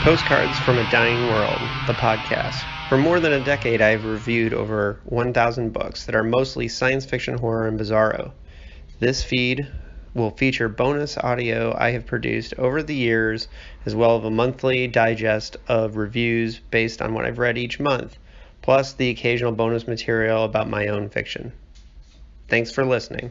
Postcards from a Dying World, the podcast. For more than a decade, I've reviewed over 1,000 books that are mostly science fiction, horror, and bizarro. This feed will feature bonus audio I have produced over the years, as well as a monthly digest of reviews based on what I've read each month, plus the occasional bonus material about my own fiction. Thanks for listening.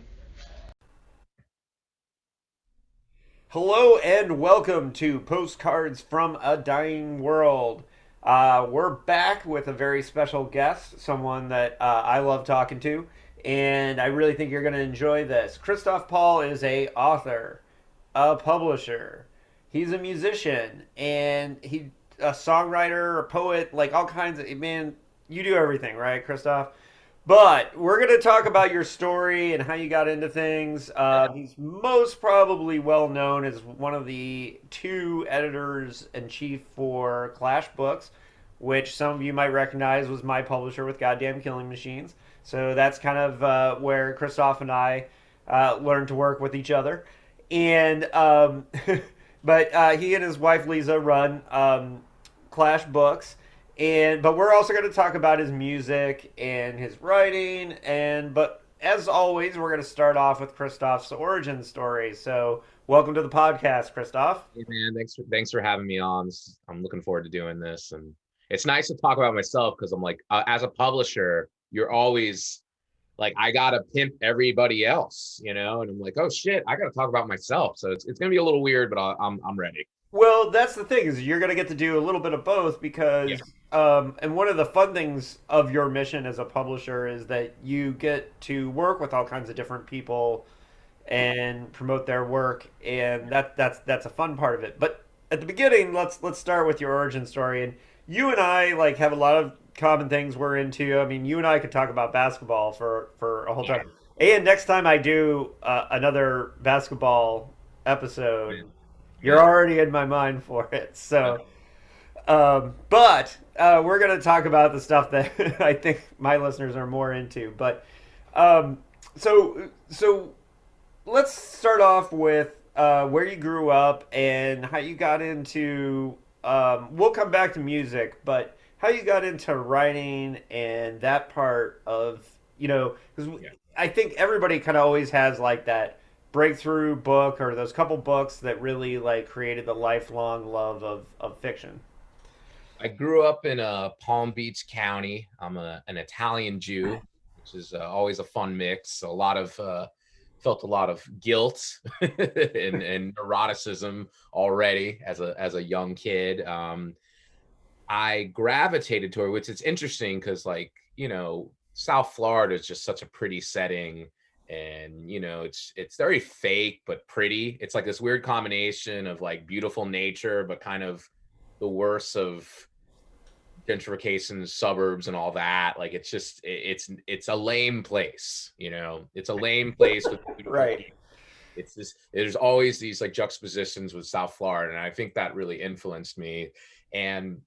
Hello and welcome to Postcards from a Dying World. We're back with a very special guest, someone that I love talking to, and I really think you're going to enjoy this. Christoph Paul is a author, a publisher. He's a musician, and he a songwriter, a poet, like all kinds of man. You do everything, right, Christoph? But we're going to talk about your story and how you got into things. He's most probably well known as one of the two editors in chief for Clash Books, which some of you might recognize was my publisher with Goddamn Killing Machines. So that's kind of where Christoph and I learned to work with each other. And but he and his wife Leza run Clash Books. But we're also going to talk about his music and his writing, but as always, we're going to start off with Christoph's origin story. So, welcome to the podcast, Christoph. Hey man, thanks for having me on. I'm looking forward to doing this, and it's nice to talk about myself because I'm like, as a publisher, you're always like, I gotta pimp everybody else, and I'm like, oh shit, I gotta talk about myself. So it's gonna be a little weird, but I'm ready. Well, that's the thing is you're going to get to do a little bit of both because, Yeah. and one of the fun things of your mission as a publisher is that you get to work with all kinds of different people and promote their work, and that's a fun part of it. But at the beginning, let's start with your origin story. And you and I like have a lot of common things we're into. I mean, you and I could talk about basketball for a whole Yeah. time. And next time I do another basketball episode. You're already in my mind for it. So, but we're going to talk about the stuff that I think my listeners are more into. But so let's start off with where you grew up and how you got into. We'll come back to music, but how you got into writing and that part of because I think everybody kind of always has like that breakthrough book or those couple books that really like created the lifelong love of fiction. I grew up in Palm Beach County. I'm an Italian Jew, which is always a fun mix. Felt a lot of guilt and neuroticism already as a young kid. I gravitated toward, which is interesting because South Florida is just such a pretty setting, and it's very fake but pretty. It's like this weird combination of like beautiful nature but kind of the worst of gentrification, suburbs and all that. Like it's a lame place. It's a lame place with Right. it's this there's always these like juxtapositions with South Florida, and I think that really influenced me. And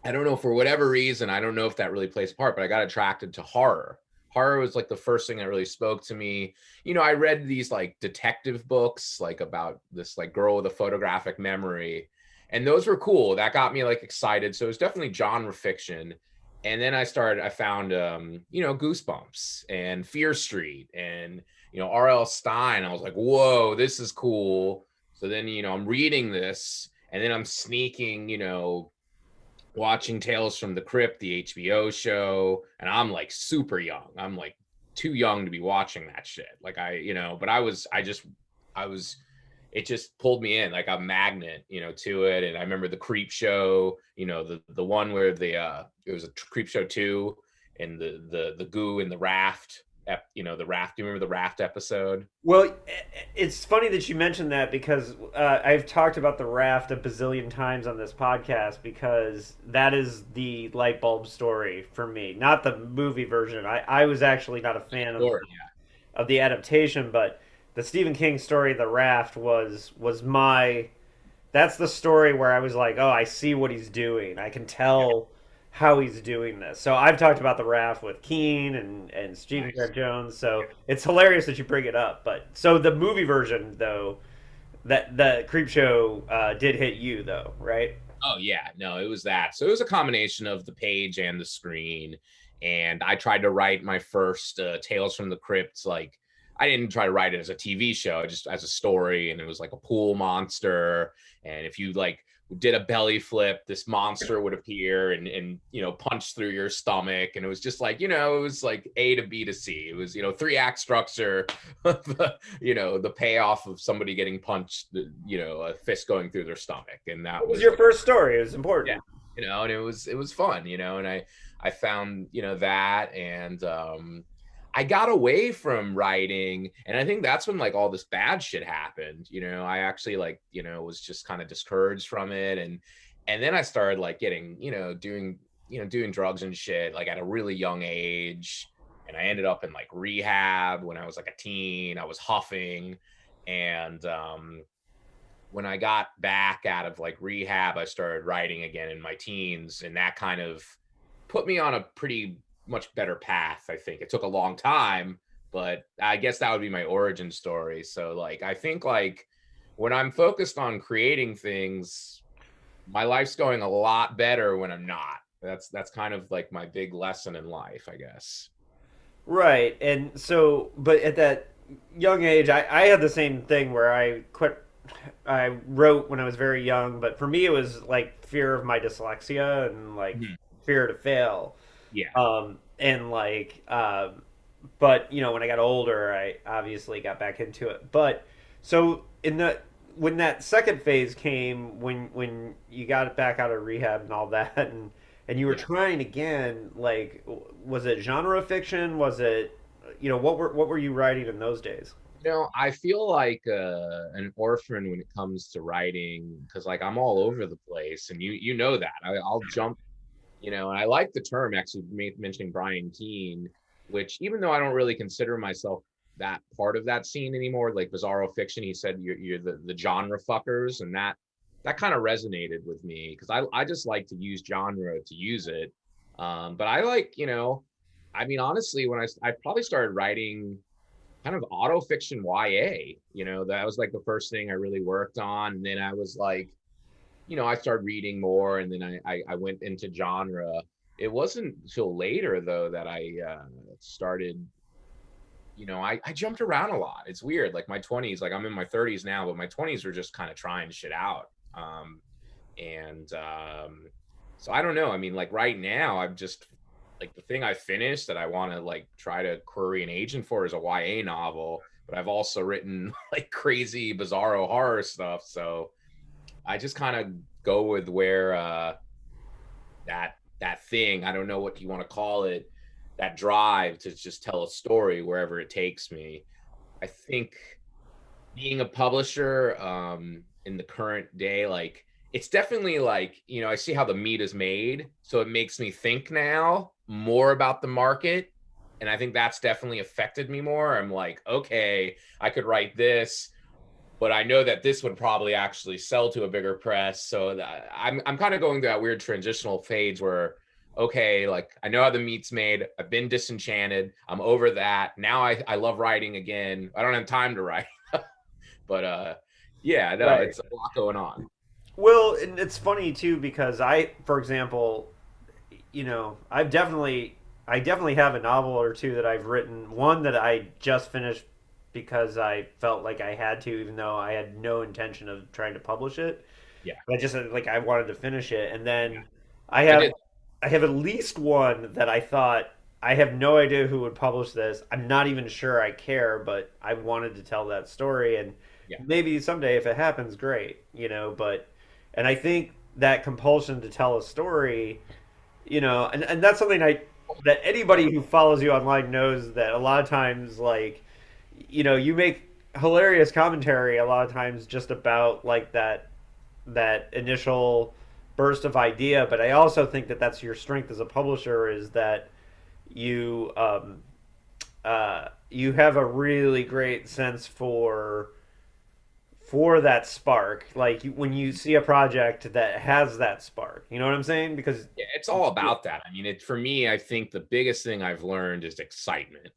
I don't know, for whatever reason, I don't know if that really plays a part, but I got attracted to horror. Horror was like the first thing that really spoke to me. I read these like detective books, like about this like girl with a photographic memory, and those were cool. That got me like excited. So it was definitely genre fiction. And then I found, Goosebumps and Fear Street and, R.L. Stine. I was like, whoa, this is cool. So then, I'm reading this, and then I'm sneaking, watching Tales from the Crypt, the HBO show, and I'm like super young. I'm like too young to be watching that shit. Like but it just pulled me in like a magnet, to it. And I remember the Creep Show, the one where it was a Creep Show 2, and the goo in the raft. The raft. Do you remember the raft episode? Well, it's funny that you mentioned that because I've talked about the raft a bazillion times on this podcast because that is the light bulb story for me, not the movie version. I was actually not a fan of the adaptation, but the Stephen King story, The Raft, was my. That's the story where I was like, oh, I see what he's doing. I can tell how he's doing this. So I've talked about The Raft with Keen and Stephen Nice. Grant Jones. So it's hilarious that you bring it up. But so the movie version, though, that the Creep Show did hit you, though, right? Oh yeah, no, it was that. So it was a combination of the page and the screen. And I tried to write my first Tales from the Crypt. Like, I didn't try to write it as a TV show, just as a story. And it was like a pool monster. And if you like did a belly flip, this monster would appear and punch through your stomach. And it was just like, it was like A to B to C. It was, 3-act structure, the payoff of somebody getting punched, a fist going through their stomach. And that It was was your like, first story. It was yeah, important. and it was fun, and I found, that, and I got away from writing, and I think that's when like all this bad shit happened. I actually like, was just kind of discouraged from it, and then I started like getting, doing drugs and shit like at a really young age, and I ended up in like rehab when I was like a teen. I was huffing, and when I got back out of like rehab, I started writing again in my teens, and that kind of put me on a pretty much better path. I think it took a long time, but I guess that would be my origin story. So like, I think like when I'm focused on creating things, my life's going a lot better when I'm not. That's kind of like my big lesson in life, I guess. Right. And so, but at that young age, I had the same thing where I quit. I wrote when I was very young, but for me, it was like fear of my dyslexia and like Mhm. fear to fail. Yeah. And like, but when I got older, I obviously got back into it. But so in the when that second phase came, when you got back out of rehab and all that, and you were Yeah. trying again, like, was it genre fiction? Was it, what were you writing in those days? I feel like an orphan when it comes to writing, because like I'm all over the place, and you know that I'll jump. And I like the term actually mentioning Brian Keene, which even though I don't really consider myself that part of that scene anymore, like Bizarro Fiction, he said you're the genre fuckers, and that kind of resonated with me because I just like to use genre to use it. But I like, I mean, honestly, when I probably started writing kind of auto fiction YA, that was like the first thing I really worked on. And then I was like, I started reading more, and then I went into genre. It wasn't until later though that I started. I jumped around a lot. It's weird. Like my 20s, like I'm in my 30s now, but my 20s were just kind of trying shit out. And So I don't know. I mean, like right now, I'm just like the thing I finished that I want to like try to query an agent for is a YA novel, but I've also written like crazy, bizarro horror stuff. So I just kind of go with where that thing, I don't know what you want to call it, that drive to just tell a story wherever it takes me. I think being a publisher in the current day, like it's definitely like, I see how the meat is made, so it makes me think now more about the market, and I think that's definitely affected me more. I'm like, okay, I could write this, but I know that this would probably actually sell to a bigger press. So I'm kind of going through that weird transitional phase where, okay, like I know how the meat's made. I've been disenchanted. I'm over that. Now I love writing again. I don't have time to write, but yeah, no, Right. it's a lot going on. Well, and it's funny too because for example, I definitely have a novel or two that I've written. One that I just finished because I felt like I had to, even though I had no intention of trying to publish it. Yeah, But I just like I wanted to finish it, and then yeah, I I have did. I have at least one that I thought I have no idea who would publish this. I'm not even sure I care, but I wanted to tell that story, and Yeah, maybe someday if it happens, great, But and I think that compulsion to tell a story, and that's something that anybody who follows you online knows that a lot of times, like, you make hilarious commentary a lot of times just about like that initial burst of idea. But I also think that that's your strength as a publisher is that you have a really great sense for that spark. Like when you see a project that has that spark, you know what I'm saying? Because yeah, it's all about that. I mean, for me, I think the biggest thing I've learned is excitement.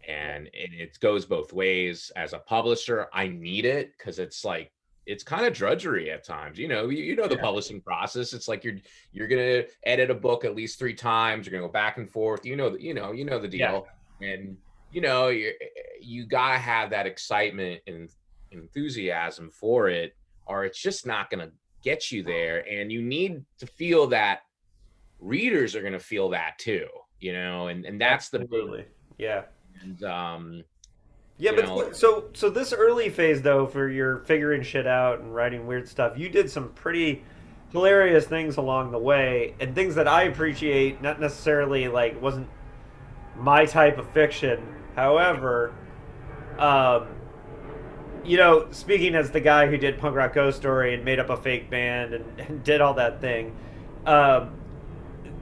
And it goes both ways. As a publisher, I need it because it's like it's kind of drudgery at times. You know the Yeah. publishing process. It's like you're gonna edit a book at least 3 times. You're gonna go back and forth. You know the Yeah. deal. And you gotta have that excitement and enthusiasm for it, or it's just not gonna get you there. And you need to feel that readers are gonna feel that too. And that's the big. Absolutely. Yeah. And Yeah, you but know so this early phase though, for your figuring shit out and writing weird stuff, you did some pretty hilarious things along the way, and things that I appreciate. Not necessarily like wasn't my type of fiction. However, um, speaking as the guy who did Punk Rock Ghost Story and made up a fake band and did all that thing, um,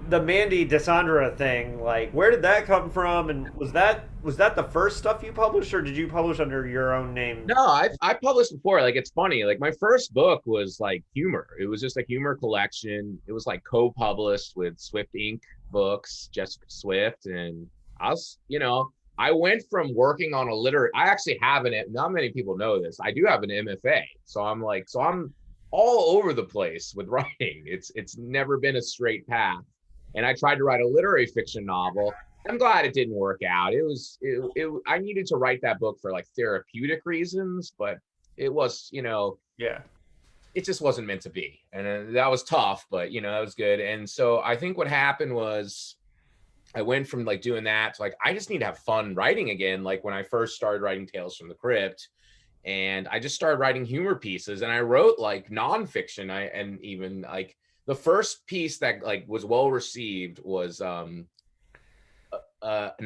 the Mandy DeSandra thing, like, where did that come from? And was that the first stuff you published, or did you publish under your own name? No, I published before. Like, it's funny. Like, my first book was like humor. It was just a humor collection. It was like co-published with Swift Inc. Books, Jessica Swift, and I was, I went from working on a literary. I actually have not many people know this. I do have an MFA, so I'm all over the place with writing. It's never been a straight path. And I tried to write a literary fiction novel. I'm glad it didn't work out. I needed to write that book for like therapeutic reasons, but it was, Yeah. it just wasn't meant to be. And that was tough, but that was good. And so I think what happened was I went from like doing that to like, I just need to have fun writing again. Like when I first started writing Tales from the Crypt, and I just started writing humor pieces, and I wrote like nonfiction. And even like the first piece that like was well received was an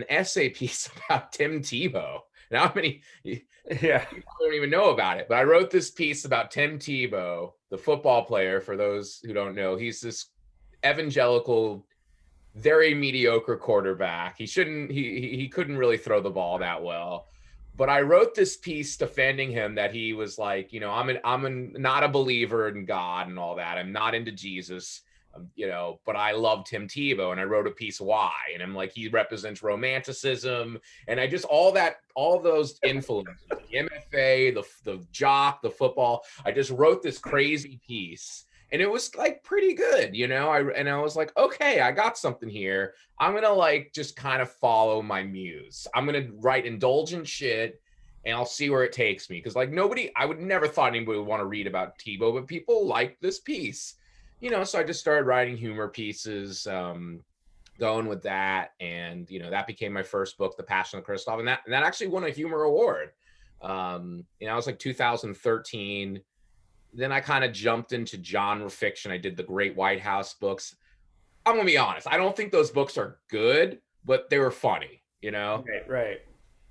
essay piece about Tim Tebow. Now, how many Yeah. people don't even know about it? But I wrote this piece about Tim Tebow, the football player. For those who don't know, he's this evangelical, very mediocre quarterback. He couldn't really throw the ball that well. But I wrote this piece defending him, that he was like, I'm not a believer in God and all that. I'm not into Jesus. But I loved Tim Tebow, and I wrote a piece why, and I'm like, he represents romanticism, and I just all those influences, the MFA, the jock, the football. I just wrote this crazy piece, and it was like pretty good, I was like, okay, I got something here. I'm gonna like just kind of follow my muse. I'm gonna write indulgent shit, and I'll see where it takes me. Because like I would never thought anybody would want to read about Tebow, but people liked this piece. So I just started writing humor pieces, going with that. And, that became my first book, The Passion of Christoph. And that actually won a humor award. I was like 2013. Then I kind of jumped into genre fiction. I did the Great White House books. I'm going to be honest. I don't think those books are good, but they were funny, Right. Right.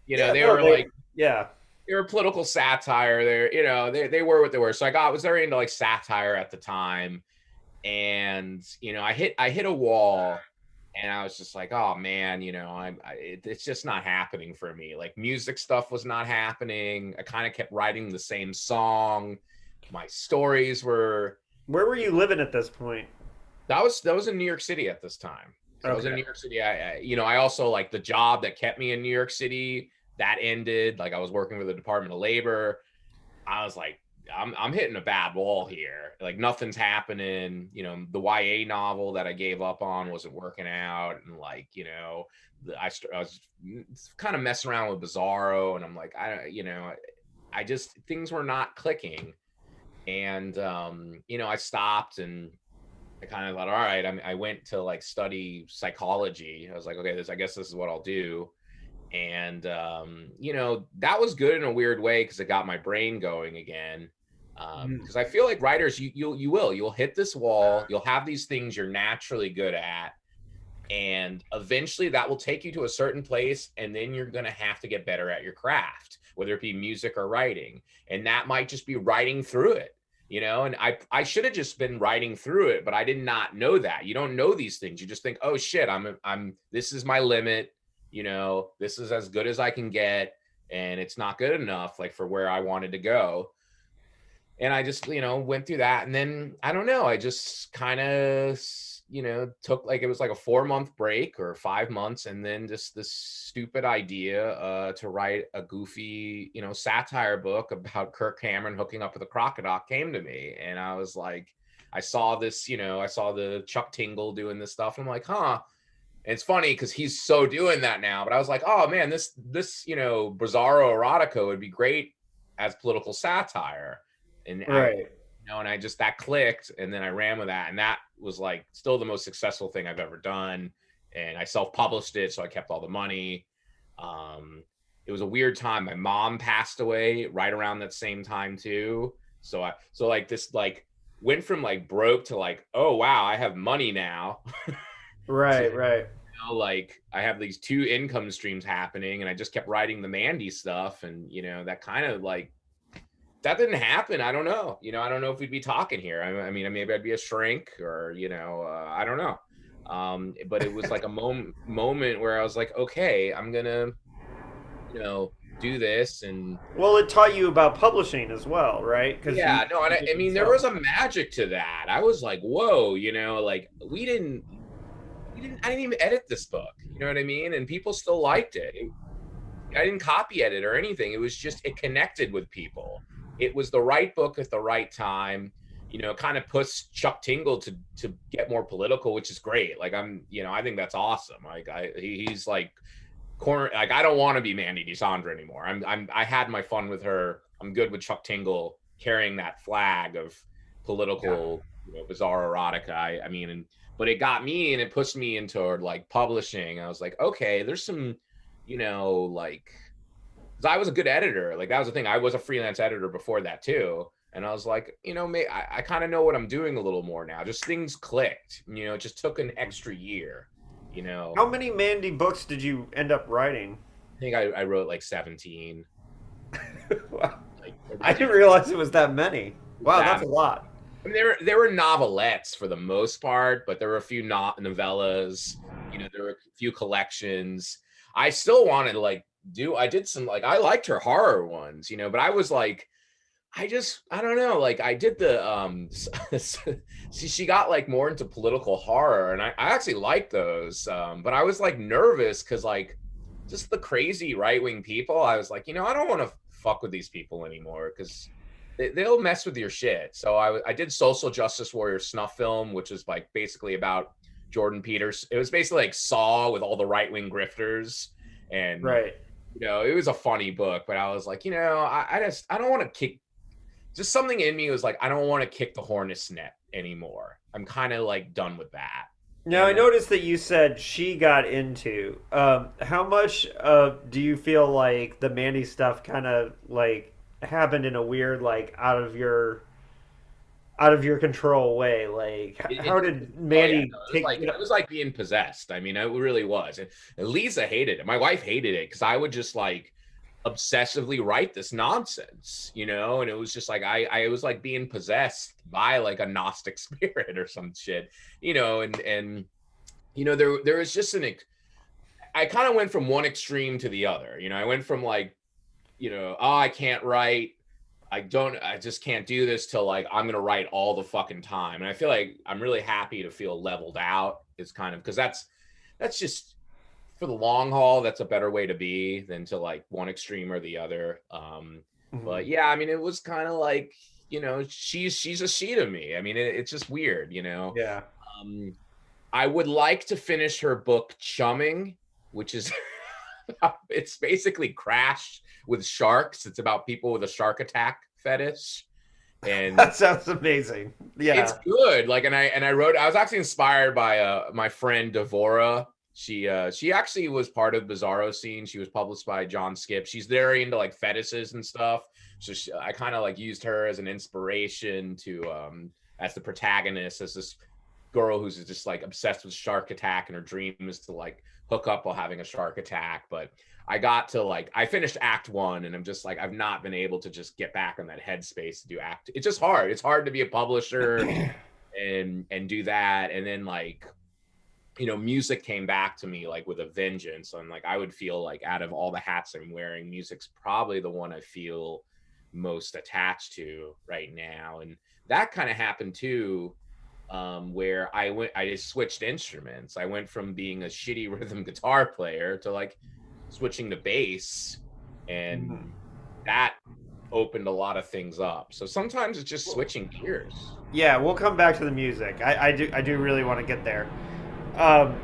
Yeah. they No. were like, Yeah. they were political satire. They were what they were. So I was very into like satire at the time. And I hit a wall, and I was just like, oh man, it's just not happening for me. Like, music stuff was not happening. I kind of kept writing the same song. My stories were. Where were you living at this point? That was in New York City at this time. So I was in Okay. New York City. I also, like, the job that kept me in New York City, that ended. Like, I was working with the Department of Labor. I was like, I'm hitting a bad wall here. Like, nothing's happening. The YA novel that I gave up on wasn't working out. And like, I was kind of messing around with Bizarro, and I'm like, I just, things were not clicking. And, I stopped, and I kind of thought, all right, I went to like study psychology. I was like, okay, I guess this is what I'll do. And that was good in a weird way, because it got my brain going again. Because I feel like writers, you'll hit this wall. You'll have these things you're naturally good at, and eventually that will take you to a certain place, and then you're going to have to get better at your craft, whether it be music or writing. And that might just be writing through it. And I should have just been writing through it, but I did not know that. You don't know these things. You just think, oh shit, this is my limit. This is as good as I can get, and it's not good enough, like, for where I wanted to go. And I just, went through that. And then, I don't know, I just kind of took like, it was like a 4-month break or 5 months, and then just this stupid idea to write a goofy, satire book about Kirk Cameron hooking up with a crocodile came to me. And I was like, I saw this, I saw the Chuck Tingle doing this stuff, and I'm like, huh. And it's funny because he's so doing that now, but I was like, oh man, this bizarro erotica would be great as political satire. And Right. and I just, that clicked, and then I ran with that, and that was like still the most successful thing I've ever done. And I self-published it, so I kept all the money. It was a weird time. My mom passed away right around that same time too. So like this like went from like broke to like, oh wow, I have money now. To, Right. Right. like I have these two income streams happening, and I just kept writing the Mandy stuff, and that kind of like, that didn't happen. I don't know. I don't know if we'd be talking here. I mean, maybe I'd be a shrink, or I don't know. But it was like a moment where I was like, okay, I'm gonna do this. And Well, it taught you about publishing as well, right? Because yeah, no, and you I didn't mean, there sell. was a magic to that. I was like, whoa, like I didn't even edit this book. You know what I mean? And people still liked it. I didn't copy edit or anything. It was just, it connected with people. It was the right book at the right time. Kind of pushed Chuck Tingle to get more political, which is great. Like I think that's awesome. Like he's like corner. Like I don't want to be Mandy DeSandra anymore. I had my fun with her. I'm good with Chuck Tingle carrying that flag of Yeah. political, bizarre erotica. I mean, but it got me, and it pushed me into like publishing. I was like, okay, there's some, like, because I was a good editor. Like that was the thing. I was a freelance editor before that too. And I was like, I kind of know what I'm doing a little more now. Just things clicked. It just took an extra year. How many Mandy books did you end up writing? I think I wrote like 17. Wow. Like I didn't ridiculous. realize it was that many. Wow, that's That a lot. I mean, there were novelettes for the most part, but there were a few novellas. There were a few collections. I still wanted to like do. I did some like, I liked her horror ones, but I was like, I don't know. Like I did the she got like more into political horror, and I actually liked those. But I was like nervous because like just the crazy right wing people. I was like, I don't want to fuck with these people anymore because they'll mess with your shit. So I did Social Justice Warrior snuff film, which is like basically about Jordan Peters. It was basically like Saw with all the right wing grifters, and Right. it was a funny book. But I was like, I don't want to kick. Just something in me was like, I don't want to kick the hornet's net anymore. I'm kind of like done with that. Now I And noticed that you said she got into. How much do you feel like the Mandy stuff kind of like happened in a weird, like out of your control way? Like, how did oh yeah, Mandy no, take? it was like being possessed. I mean, it really was. And Leza hated it. My wife hated it because I would just like obsessively write this nonsense, and it was just like I was like being possessed by like a Gnostic spirit or some shit, and there was just I kind of went from one extreme to the other. I went from like, oh, I can't write. I just can't do this till like I'm gonna write all the fucking time. And I feel like I'm really happy to feel leveled out. It's kind of because that's just for the long haul, that's a better way to be than to like one extreme or the other. Mhm. But yeah, I mean, it was kind of like, she's a she to me. I mean, it's just weird. Yeah. Um, I would like to finish her book Chumming, which is it's basically Crash with sharks. It's about people with a shark attack fetish, and That sounds amazing. it's Yeah. good. Like, and I wrote. I was actually inspired by my friend Devora. She actually was part of Bizarro Scene. She was published by John Skip. She's very into like fetishes and stuff. So I kind of like used her as an inspiration to as the protagonist, as this girl who's just like obsessed with shark attack, and her dream is to like hook up while having a shark attack. But I got to like, I finished act one, and I'm just like, I've not been able to just get back on that headspace to do act. It's just hard. It's hard to be a publisher and do that. And then like, music came back to me like with a vengeance. And like, I would feel like out of all the hats I'm wearing, music's probably the one I feel most attached to right now. And that kind of happened too. where I just switched instruments. I went from being a shitty rhythm guitar player to like switching to bass, Mhm. and that opened a lot of things up. So sometimes it's just switching gears. Yeah, we'll come back to the music. I do really want to get there. Um,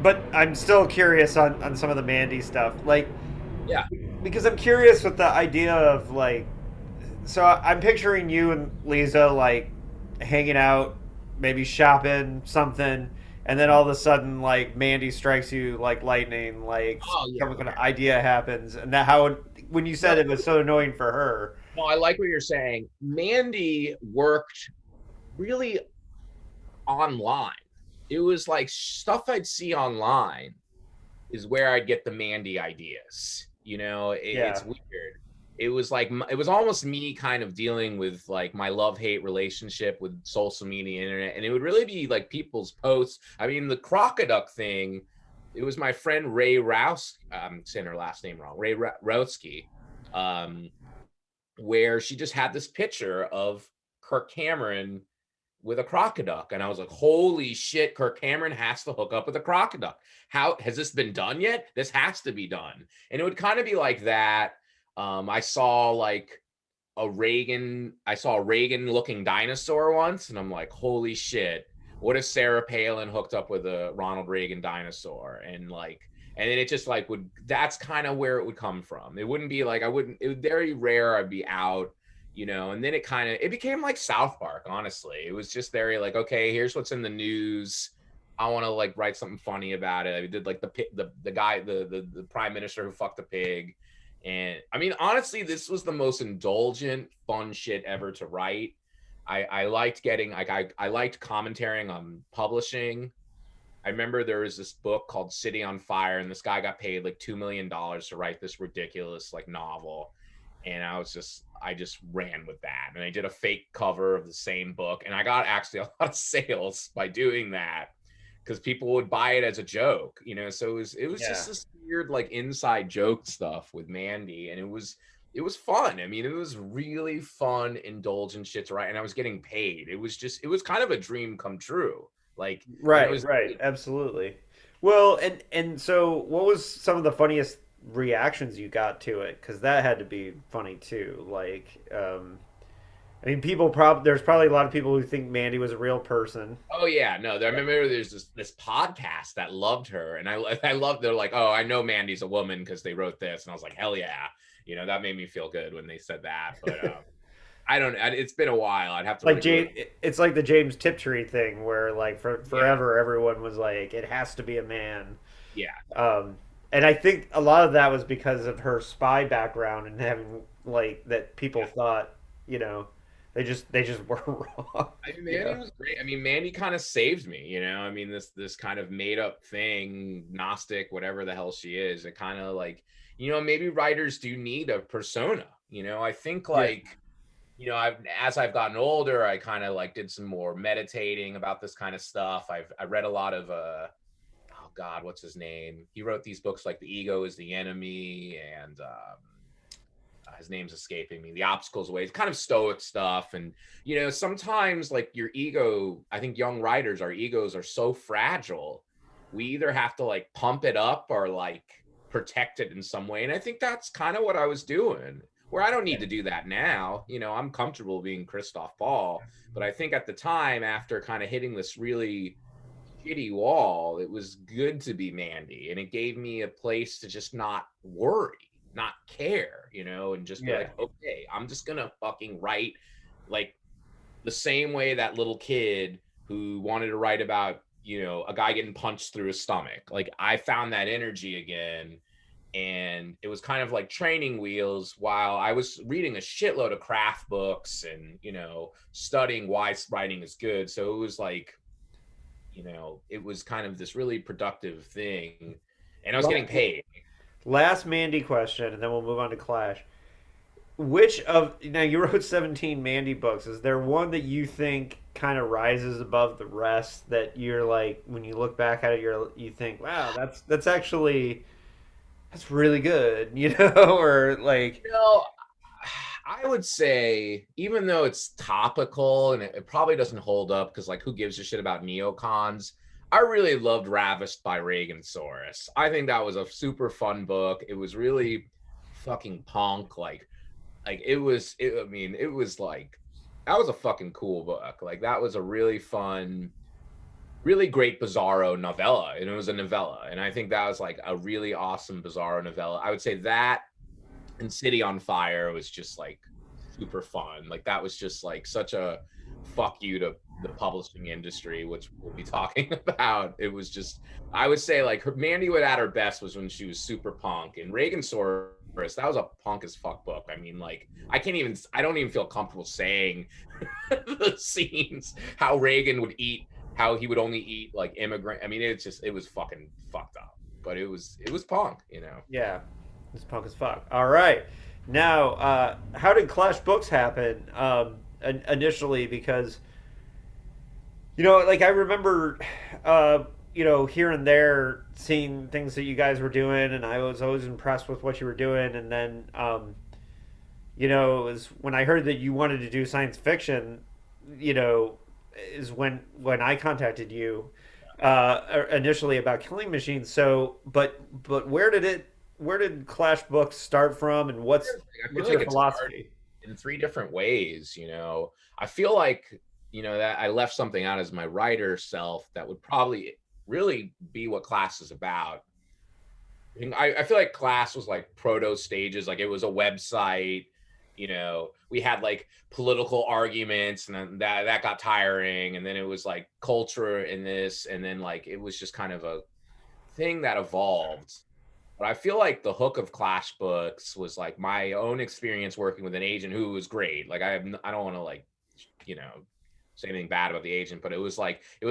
but I'm still curious on some of the Mandy stuff. Like, Yeah. because I'm curious with the idea of like, so I'm picturing you and Lisa like hanging out, maybe shopping something, and then all of a sudden like Mandy strikes you like lightning, like Oh yeah. some kind of idea happens, and that how when you No, said it was so annoying for her. no, I like what you're saying. Mandy worked really online. It was like stuff I'd see online is where I'd get the Mandy ideas. It's Yeah, weird. It was like it was almost me kind of dealing with like my love hate relationship with social media, internet, and it would really be like people's posts. I mean, the crocoduck thing. It was my friend Ray Rouse. I'm saying her last name wrong. Ray Rowski, um, where she just had this picture of Kirk Cameron with a crocoduck, and I was like, holy shit, Kirk Cameron has to hook up with a crocoduck. How has this been done yet? This has to be done. And it would kind of be like that. I saw like I saw a Reagan looking dinosaur once, and I'm like, holy shit, what if Sarah Palin hooked up with a Ronald Reagan dinosaur? And then it just like that's kind of where it would come from. It wouldn't be like, it was very rare I'd be out, and then it became like South Park, honestly. It was just very like, okay, here's what's in the news. I want to like write something funny about it. I did like the guy, the prime minister who fucked a pig. And I mean, honestly, this was the most indulgent, fun shit ever to write. I liked getting like I liked commentating on publishing. I remember there was this book called City on Fire, and this guy got paid like $2 million to write this ridiculous like novel. And I just ran with that. And I did a fake cover of the same book. And I got actually a lot of sales by doing that because people would buy it as a joke. So it was yeah. just this weird like inside joke stuff with Mandy, and it was fun. I mean, it was really fun, indulgent shit to write, and I was getting paid. It was kind of a dream come true. Like, and it Right, was right, absolutely. Well, and so what was some of the funniest reactions you got to it? Because that had to be funny too. Like, I mean, there's probably a lot of people who think Mandy was a real person. Oh yeah, no. I remember there's this podcast that loved her, and I love. They're like, oh, I know Mandy's a woman because they wrote this, and I was like, hell yeah, that made me feel good when they said that. But I don't. It's been a while. I'd have to Like really go. James, it's like the James Tiptree thing, where like for Yeah, forever everyone was like, it has to be a man. yeah, Um, and I think a lot of that was because of her spy background and having like that people yeah. thought, you know, they just were wrong. I mean, You Mandy know? was great. I mean, Mandy kind of saved me. I mean, this kind of made up thing, Gnostic, whatever the hell she is. It kind of like, maybe writers do need a persona. I think Yeah. like, as I've gotten older, I kind of like did some more meditating about this kind of stuff. I read a lot of oh God, what's his name? He wrote these books like The Ego is the Enemy, and his name's escaping me. The Obstacles Away. It's kind of stoic stuff. And sometimes like your ego, I think young writers, our egos are so fragile. We either have to like pump it up or like protect it in some way. And I think that's kind of what I was doing. Where I don't need to do that now. I'm comfortable being Christoph Paul. But I think at the time, after kind of hitting this really shitty wall, it was good to be Mandy, and it gave me a place to just not worry, not care, and just be Yeah. like, okay, I'm just gonna fucking write like the same way that little kid who wanted to write about, a guy getting punched through his stomach. Like I found that energy again. And it was kind of like training wheels while I was reading a shitload of craft books and, studying why writing is good. So it was like, it was kind of this really productive thing, and I was getting paid. Last Mandy question, and then we'll move on to Clash. Which of now you wrote 17 Mandy books? Is there one that you think kind of rises above the rest that you're like when you look back at it, you think, wow, that's actually that's really good, or like You know, I would say, even though it's topical and it probably doesn't hold up because, like, who gives a shit about neocons? I really loved Ravished by Reagan Soros. I think that was a super fun book. It was really fucking punk. Like it was. I mean, it was like that was a fucking cool book. Like that was a really fun, really great Bizarro novella, and it was a novella. And I think that was like a really awesome Bizarro novella. I would say that and City on Fire was just like super fun. Like that was just like such a fuck you to the publishing industry, which we'll be talking about. It was just, I would say like Mandy Wood at her best was when she was super punk, and Reagan Soros, that was a punk as fuck book. I mean, like I don't even feel comfortable saying the scenes, how Reagan would eat, how he would only eat like immigrant. I mean, it was fucking fucked up, but it was punk, you know? Yeah, it's punk as fuck. All right. Now, how did Clash Books happen initially? Because like I remember, here and there seeing things that you guys were doing, and I was always impressed with what you were doing. And then, it was when I heard that you wanted to do science fiction, is when I contacted you initially about Killing Machines. So, but where did Clash Books start from, and I feel what's like your it started philosophy? in three different ways, you know. I feel like, that I left something out as my writer self that would probably really be what Class is about. I feel like Class was like proto stages, like it was a website, we had like political arguments, and then that got tiring, and then it was like culture in this, and then like it was just kind of a thing that evolved. But I feel like the hook of Clash Books was like my own experience working with an agent who was great. Like I don't want to like, you know, say anything bad about the agent, but it was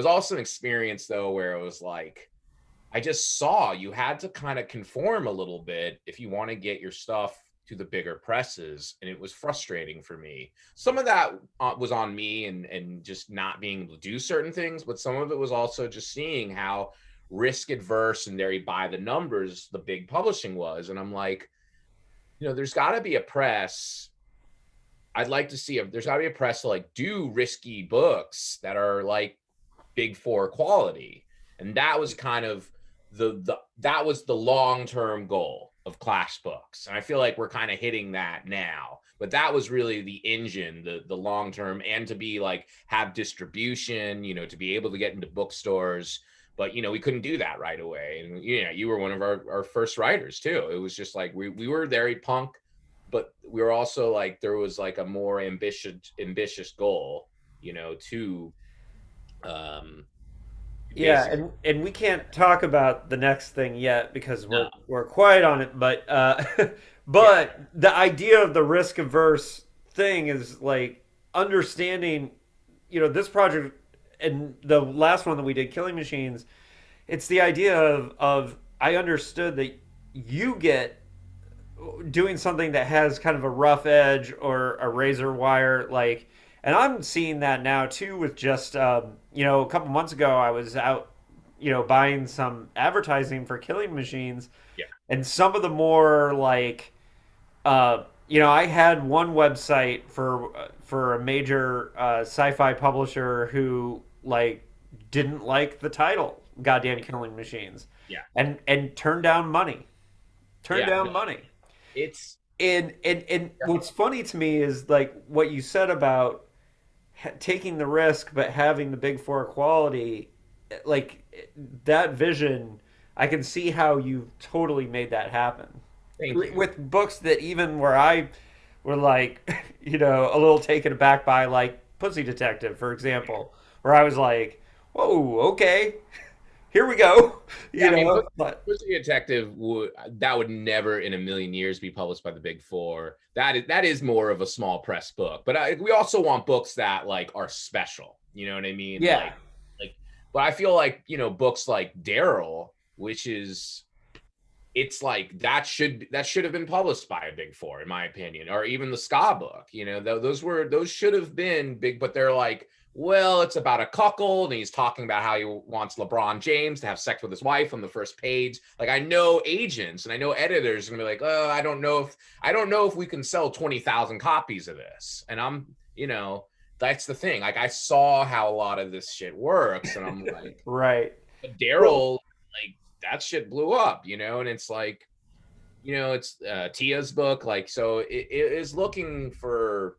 also an experience though where it was like I just saw you had to kind of conform a little bit if you want to get your stuff to the bigger presses, and it was frustrating for me. Some of that was on me and just not being able to do certain things, but some of it was also just seeing how risk adverse and very by the numbers the big publishing was. And I'm like, there's got to be a press. I'd like to see there's got to be a press to like do risky books that are like big four quality. And that was kind of that was the long-term goal of Clash Books. And I feel like we're kind of hitting that now. But that was really the engine, the long-term, and to be like have distribution, to be able to get into bookstores. But we couldn't do that right away. And you were one of our first writers too. It was just like we were very punk, but we were also like there was like a more ambitious goal, to Yeah, basically. and we can't talk about the next thing yet because No. we're quiet on it. But Yeah. but the idea of the risk averse thing is like understanding, this project and the last one that we did, Killing Machines. It's the idea of I understood that you get doing something that has kind of a rough edge or a razor wire, like, and I'm seeing that now too with just a couple months ago I was out buying some advertising for Killing Machines, Yeah. and some of the more like I had one website for a major sci-fi publisher who like didn't like the title goddamn Killing Machines, Yeah. and turned down money, turned Yeah. down No, money. it's And yeah. what's funny to me is like what you said about taking the risk but having the big four quality, like that vision. I can see how you totally made that happen Thank you. with books that even where I were like, a little taken aback by, like Pussy Detective, for example, where I was like, whoa, okay, here we go, Yeah, I mean, but Pussy Detective would never in a million years be published by the Big Four. That is more of a small press book. But we also want books that like are special. You know what I mean? yeah, Like, but I feel like books like Daryl, which is it's like that should have been published by a Big Four, in my opinion, or even the ska book. Those should have been big, but they're like well, it's about a cuckold, and he's talking about how he wants LeBron James to have sex with his wife on the first page. Like, I know agents and I know editors are gonna be like, oh, I don't know if we can sell 20,000 copies of this. And that's the thing. Like, I saw how a lot of this shit works, and I'm like, Right. but Well, Daryl, like, that shit blew up, and it's like, it's Tia's book, like, so it is looking for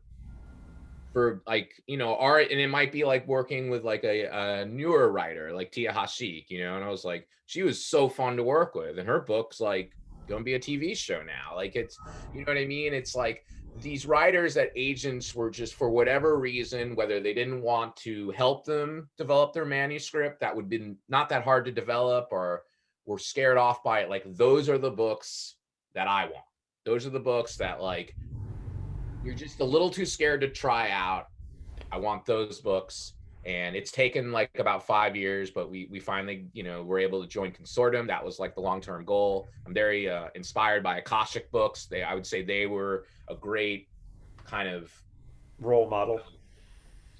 like, art, and it might be like working with like a newer writer like Tia Hashik, and I was like, she was so fun to work with, and her book's like gonna be a TV show now. Like, it's, what I mean, it's like these writers that agents were just, for whatever reason, whether they didn't want to help them develop their manuscript that would be not that hard to develop, or were scared off by it, like, those are the books that I want. Those are the books that, like, you're just a little too scared to try out. I want those books. And it's taken like about 5 years, but we finally, were able to join consortium. That was like the long-term goal. I'm very inspired by Akashic books. I would say they were a great kind of role model.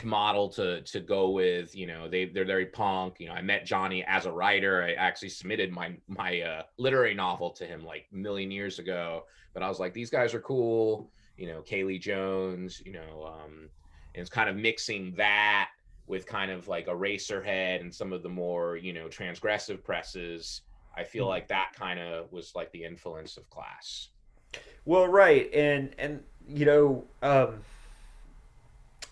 model to go with. They're very punk. I met Johnny as a writer. I actually submitted my literary novel to him like a million years ago, but I was like, these guys are cool. Kaylee Jones, and it's kind of mixing that with kind of like Eraserhead and some of the more, transgressive presses. I feel Mhm. like that kind of was like the influence of Class. Well, right, and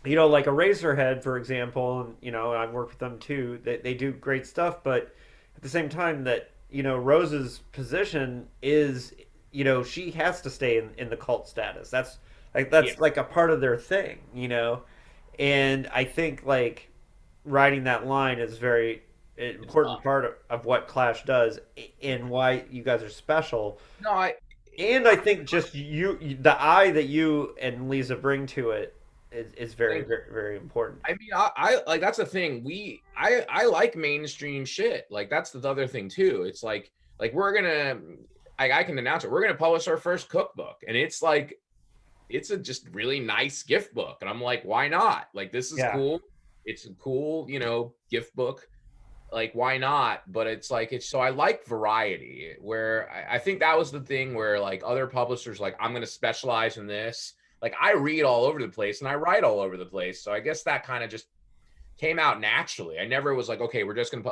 like Eraserhead, for example, and I've worked with them too. They do great stuff, but at the same time, that Rose's position is, she has to stay in the cult status. That's like Yeah, a part of their thing. And I think like writing that line is very it's important tough. part of what Clash does and why you guys are special. No, I, And I think just the eye that you and Lisa bring to it is very, thank you. very, very important. I mean, I like, that's the thing. I like mainstream shit. Like, that's the other thing too. It's like we're gonna, I can announce it. We're gonna publish our first cookbook, and it's like, it's a just really nice gift book, and I'm like, why not? Like, this is Yeah. cool. It's a cool, gift book. Like, why not? But it's like, it's, so I like variety, where I think that was the thing where like other publishers, like, I'm going to specialize in this. Like, I read all over the place and I write all over the place, so I guess that kind of just came out naturally. I never was like, okay, we're just gonna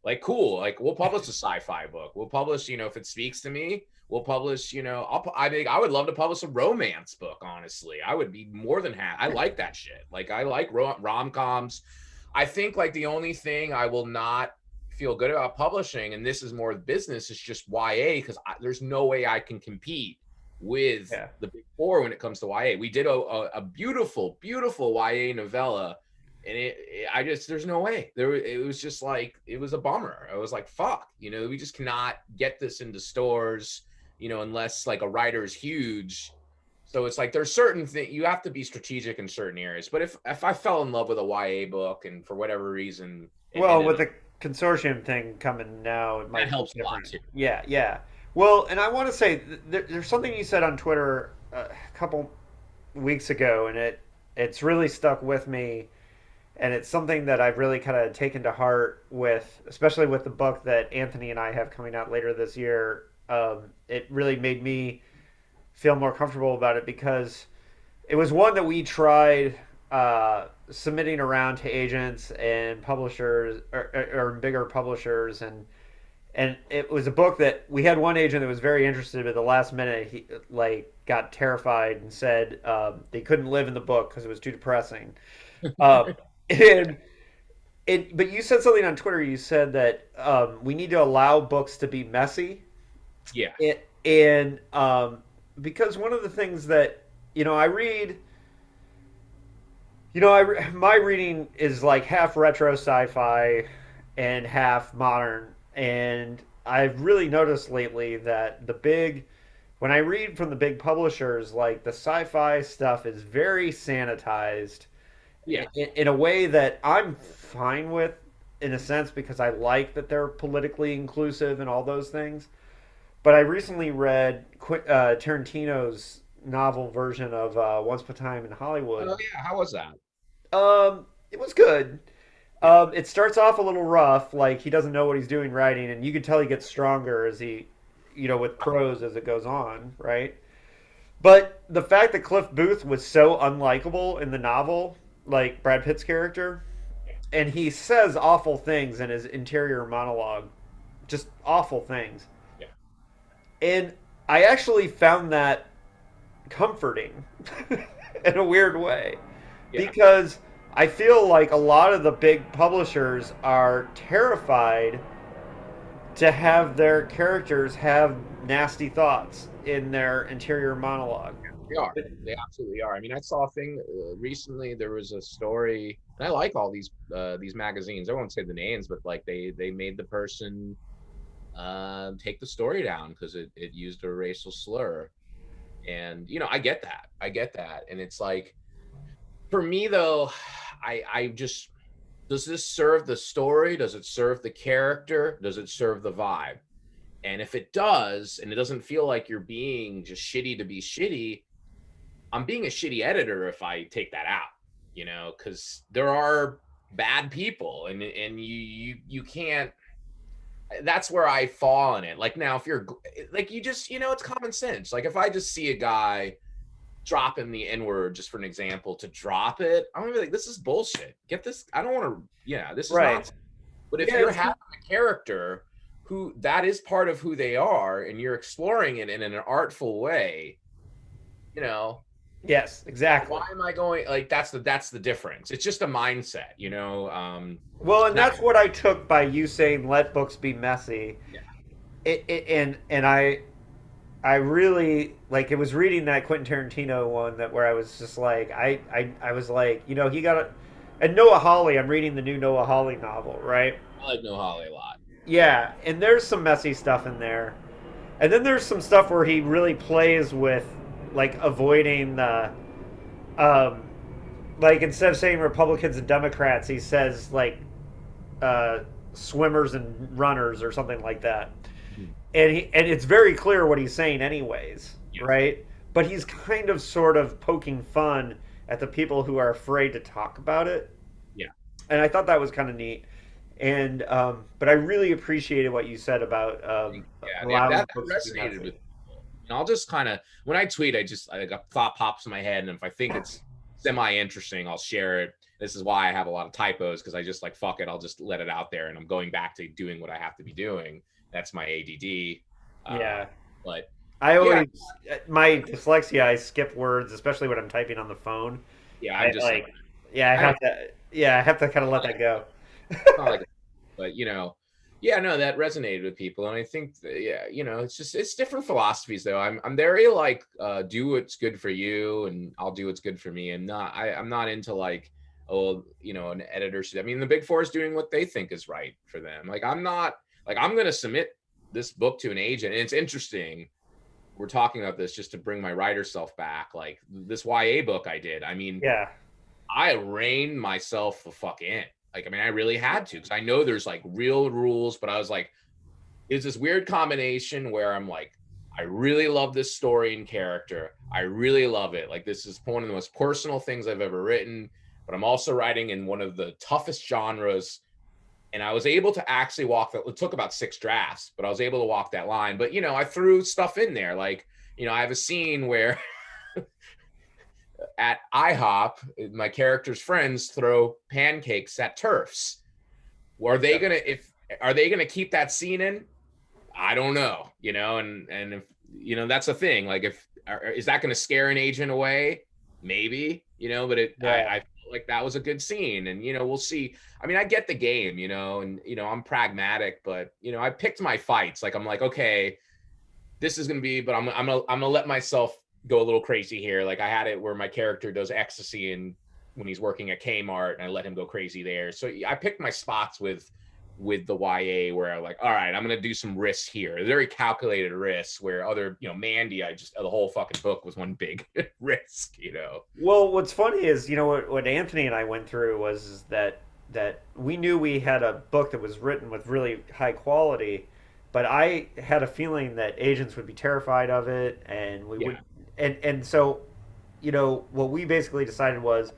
like cool, like, we'll publish a sci-fi book. We'll publish, if it speaks to me, we'll publish, I think I would love to publish a romance book, honestly. I would be more than happy. I like that shit. Like, I like rom-coms. I think like the only thing I will not feel good about publishing, and this is more business, is just YA, because there's no way I can compete with Yeah. the big four when it comes to YA. We did a beautiful, beautiful YA novella, and I just, there's no way. It was just like, it was a bummer. I was like, fuck, we just cannot get this into stores, unless like a writer is huge. So it's like, there's certain things you have to be strategic in certain areas. But if I fell in love with a YA book, and for whatever reason it Well, ended with up, the consortium thing coming now, it that might be helps a lot different. too. Yeah, yeah. Well, and I want to say there's something you said on Twitter a couple weeks ago, and it's really stuck with me, and it's something that I've really kind of taken to heart with, especially with the book that Anthony and I have coming out later this year. It really made me feel more comfortable about it because it was one that we tried submitting around to agents and publishers or bigger publishers, and it was a book that we had one agent that was very interested, but at the last minute he like got terrified and said they couldn't live in the book because it was too depressing. Um, and but you said something on Twitter. You said that we need to allow books to be messy. Yeah, And because one of the things that I read, my reading is like half retro sci-fi and half modern, and I've really noticed lately that when I read from the big publishers, like the sci-fi stuff is very sanitized yeah, in a way that I'm fine with, in a sense, because I like that they're politically inclusive and all those things. But I recently read Tarantino's novel version of Once Upon a Time in oh Hollywood. yeah, how was that? It was good. It starts off a little rough, like he doesn't know what he's doing writing, and you can tell he gets stronger as he, with prose as it goes on, right? But the fact that Cliff Booth was so unlikable in the novel, like Brad Pitt's character, and he says awful things in his interior monologue, just awful things. Yeah, And I actually found that comforting in a weird way yeah, because I feel like a lot of the big publishers are terrified to have their characters have nasty thoughts in their interior monologue. they are. They absolutely are. I mean, I saw a thing recently. There was a story, and I like all these magazines. I won't say the names, but like they made the person take the story down because it used a racial slur. And I get that. I get that. And it's like, for me though, I just, does this serve the story? Does it serve the character? Does it serve the vibe? And if it does, and it doesn't feel like you're being just shitty to be shitty, I'm being a shitty editor if I take that out, because there are bad people, and you can't. That's where I fall in it. Like, now, if you're like, you just, it's common sense. Like, if I just see a guy dropping the N word, just for an example, to drop it, I'm gonna be like, this is bullshit. Get this. I don't want to. Yeah, this is Right. nonsense. But if Yeah. you're having a character who that is part of who they are, and you're exploring it in an artful way, you know, Yes, exactly. why am I going, like, that's the difference. It's just a mindset. Well, and Now, that's what I took by you saying let books be messy. yeah, And I really like it was reading that Quentin Tarantino one that where I was just like I was like, he got a and Noah Hawley, I'm reading the new Noah Hawley novel, right? I like No Holly a lot. Yeah, and there's some messy stuff in there. And then there's some stuff where he really plays with like avoiding the um like instead of saying Republicans and Democrats, he says like uh swimmers and runners or something like that. Mhm. And it's very clear what he's saying anyways, Yeah, right? But he's kind of sort of poking fun at the people who are afraid to talk about it, yeah. and I thought that was kind of neat. And but I really appreciated what you said about Yeah, allowing that books to be resonated messy. with people. And I'll just kind of, when I tweet, I just, like, a thought pops in my head, and if I think it's semi interesting, I'll share it. This is why I have a lot of typos, because I just, like, fuck it, I'll just let it out there, and I'm going back to doing what I have to be doing. That's my ADD. Uh, Yeah, but I yeah, always my dyslexia. I skip words, especially when I'm typing on the phone. yeah, I I'm just like, like, yeah, I don't, I have to kind of let that go. it's not like, but yeah, no, that resonated with people. And I think that, yeah, it's different philosophies though. I'm very like, do what's good for you, and I'll do what's good for me. I'm not into like, oh, an editor should, I mean, the big four is doing what they think is right for them. Like, I'm not, like, I'm going to submit this book to an agent. And it's interesting, we're talking about this just to bring my writer self back. Like, this YA book I did, I mean, Yeah, I reined myself the fuck in. Like, I mean, I really had to, because I know there's like real rules, but I was like, it's this weird combination where I'm like, I really love this story and character. I really love it. Like, this is one of the most personal things I've ever written, but I'm also writing in one of the toughest genres. And I was able to actually walk that. It took about 6 drafts, but I was able to walk that line. But, I threw stuff in there. Like, I have a scene where at IHOP, my character's friends throw pancakes at turfs. Are they yeah, gonna if are they gonna keep that scene in? I don't know, and if that's a thing. Like, if is that gonna scare an agent away? Maybe, but yeah. I felt like that was a good scene, and we'll see. I mean, I get the game, and I'm pragmatic, but I picked my fights. Like, I'm like, okay, this is gonna be, but I'm gonna let myself go a little crazy here. Like, I had it where my character does ecstasy and when he's working at Kmart, and I let him go crazy there. So I picked my spots with the YA where I like, all right, I'm gonna do some risks here, very calculated risks. Where other, Mandy, I just, the whole fucking book was one big risk. Well, what's funny is what Anthony and I went through was that we knew we had a book that was written with really high quality, but I had a feeling that agents would be terrified of it, and we would, Yeah, and so what we basically decided was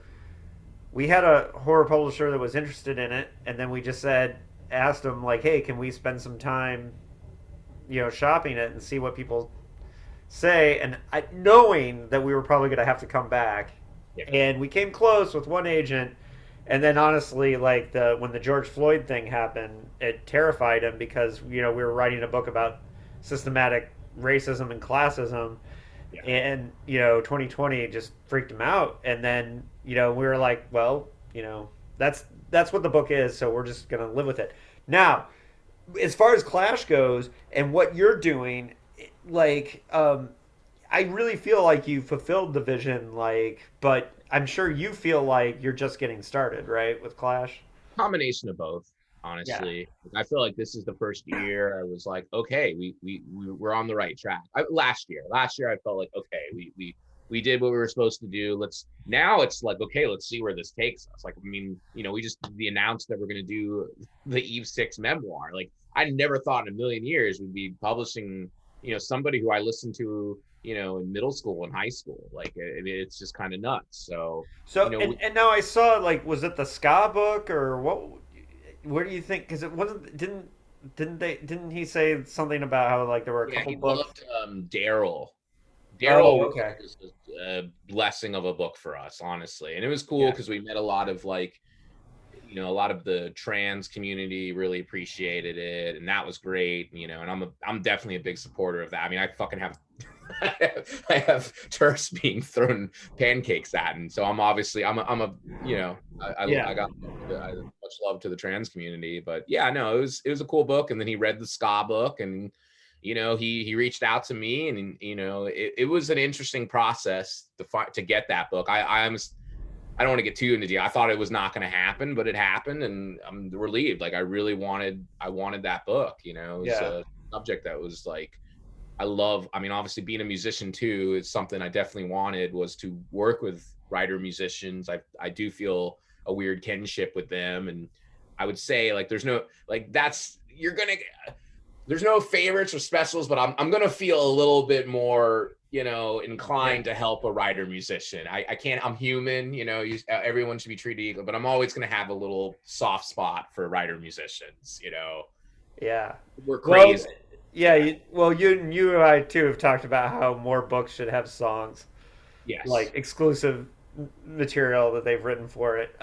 we had a horror publisher that was interested in it, and then we just asked them like, hey, can we spend some time, shopping it and see what people say, and knowing that we were probably going to have to come back, Yeah. and we came close with one agent, and then honestly, like when the George Floyd thing happened, it terrified him because we were writing a book about systematic racism and classism, Yeah. and 2020 just freaked him out, and then we were like, well, that's what the book is, so we're just gonna live with it. Now, as far as Clash goes and what you're doing, like I really feel like you fulfilled the vision, like, but I'm sure you feel like you're just getting started, right, with Clash. Combination of both, Yeah. honestly. I feel like this is the first year I was like, okay, we're on the right track. Last year I felt like, okay, we did what we were supposed to do. Now it's like, okay, let's see where this takes us. Like, I mean, we just announced that we're going to do the Eve 6 memoir. Like, I never thought in a million years we'd be publishing, somebody who I listened to, in middle school and high school. Like, it's just kind of nuts. So, So and now I saw, like, was it the ska book or what? Where do you think? Because it wasn't. Didn't he say something about how, like, there were a yeah, couple he books? loved Daryl. Oh, Daryl really okay. was a blessing of a book for us, honestly. And it was cool Yeah. because we met a lot of a lot of the trans community really appreciated it, and that was great. And I'm definitely a big supporter of that. I mean, I fucking have I have tourists being thrown pancakes at, and so I'm a I Yeah. got much love to the trans community. But yeah, no, it was a cool book. And then he read the ska book, and he reached out to me, and it was an interesting process to get that book. I don't want to get too into detail. I thought it was not going to happen, but it happened, and I'm relieved. Like, I wanted that book. It was Yeah. a subject that was like, I love. I mean, obviously, being a musician too is something I definitely wanted, was to work with writer musicians. I do feel a weird kinship with them, and I would say, like, there's no, like, that's you're gonna there's no favorites or specials, but I'm gonna feel a little bit more, Yeah. inclined to help a writer musician. I can't. I'm human. Everyone should be treated equal, but I'm always gonna have a little soft spot for writer musicians. Yeah. We're Well, crazy. yeah. Well, you and I too have talked about how more books should have songs, like Yes. exclusive material that they've written for it,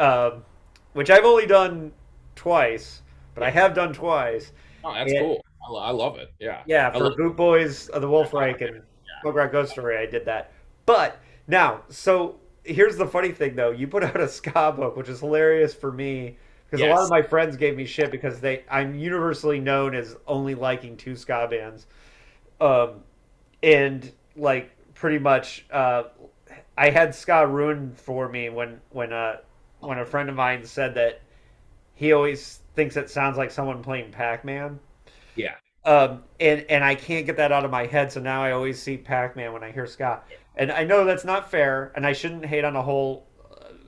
which I've only done twice, but I Yeah. have done twice. Oh, that's And cool. I love it. Yeah. yeah, I for love Boot Boys of the Wolf Reich and Punk Rock Ghost Story, I did that. But now, so here's the funny thing though: you put out a ska book, which is hilarious for me because a lot of Yes. my friends gave me shit because I'm universally known as only liking two ska bands, um, and like pretty much, I had ska ruined for me when a friend of mine said that he always thinks it sounds like someone playing Pac-Man. Yeah. And I can't get that out of my head, so now I always see Pac-Man when I hear ska. And I know that's not fair, and I shouldn't hate on a whole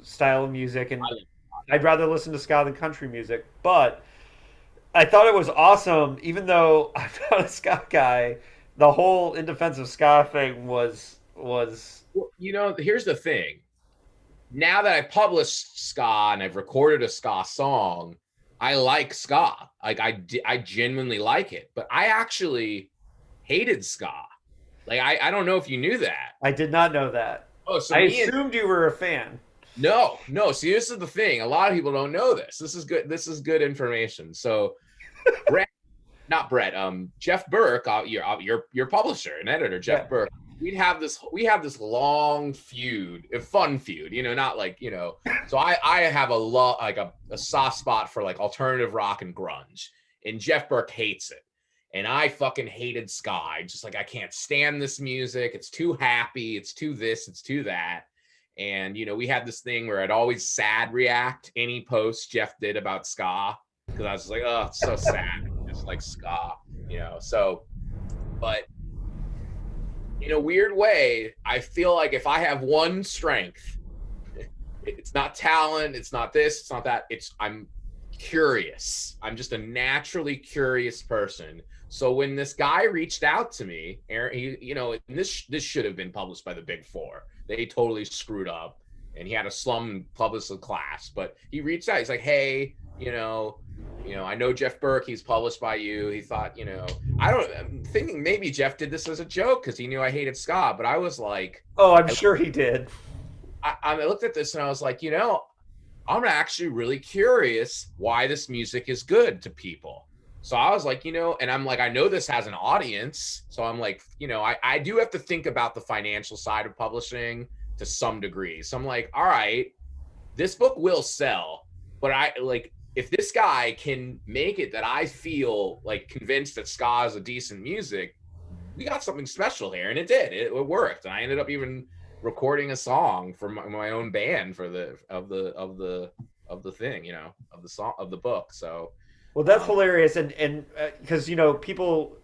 style of music, and I, I'd rather listen to ska than country music. But I thought it was awesome, even though I'm not a ska guy. The whole in defense of ska thing was well, here's the thing. Now that I published ska and I've recorded a ska song, I like ska. Like, I genuinely like it, but I actually hated ska. Like, I don't know if you knew that. I did not know that. Oh, so I me and assumed you were a fan. no. See, this is the thing. A lot of people don't know this. This is good. This is good information. So, Brett, not Brett. Jeff Burke, your publisher and editor, Yeah. Jeff Burke. We have this long feud, a fun feud. Not like. So I have a soft spot for like alternative rock and grunge, and Jeff Burke hates it. And I fucking hated ska. Just like, I can't stand this music. It's too happy. It's too this. It's too that. And we had this thing where I'd always sad react any post Jeff did about ska, because I was like, oh, it's so sad, just like ska. So, but in a weird way, I feel like if I have one strength, it's not talent, it's not this, it's not that, I'm curious. I'm just a naturally curious person. So when this guy reached out to me, Aaron, and this should have been published by the Big Four. They totally screwed up, and he had a slum publicist class, but he reached out. He's like, hey, I know Jeff Burke. He's published by you. He thought, I'm thinking maybe Jeff did this as a joke because he knew I hated ska. But I was like, Oh, I'm sure he did. I looked at this and I was like, I'm actually really curious why this music is good to people. So I was like, and I'm like, I know this has an audience. So I'm like, I do have to think about the financial side of publishing to some degree. So I'm like, all right, this book will sell, but I like, if this guy can make it that I feel like convinced that ska is a decent music, we got something special here. And it did. It worked. And I ended up even recording a song for my own band for the thing, of the song of the book. So Well, that's hilarious, and because people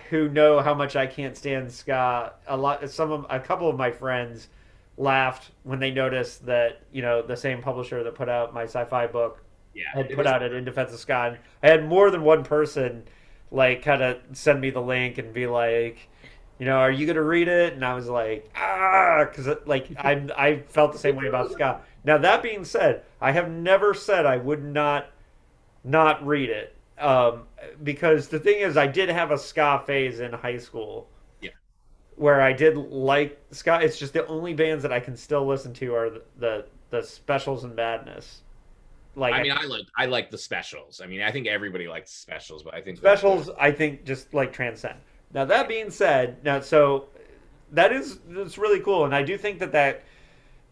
who know how much I can't stand ska, a couple of my friends laughed when they noticed that the same publisher that put out my sci-fi book yeah, had it put is. out it in defense of ska. And I had more than one person like kind of send me the link and be like, are you gonna read it? And I was like, because like I felt the same way about ska. Now that being said, I have never said I would not read it. Because the thing is, I did have a ska phase in high school Yeah. where I did like ska. It's just the only bands that I can still listen to are the Specials and Madness. Like I mean, I like the specials. I mean, I think everybody likes the specials, but I think Specials, I think just like transcend. Now that being said, so that's really cool, and I do think that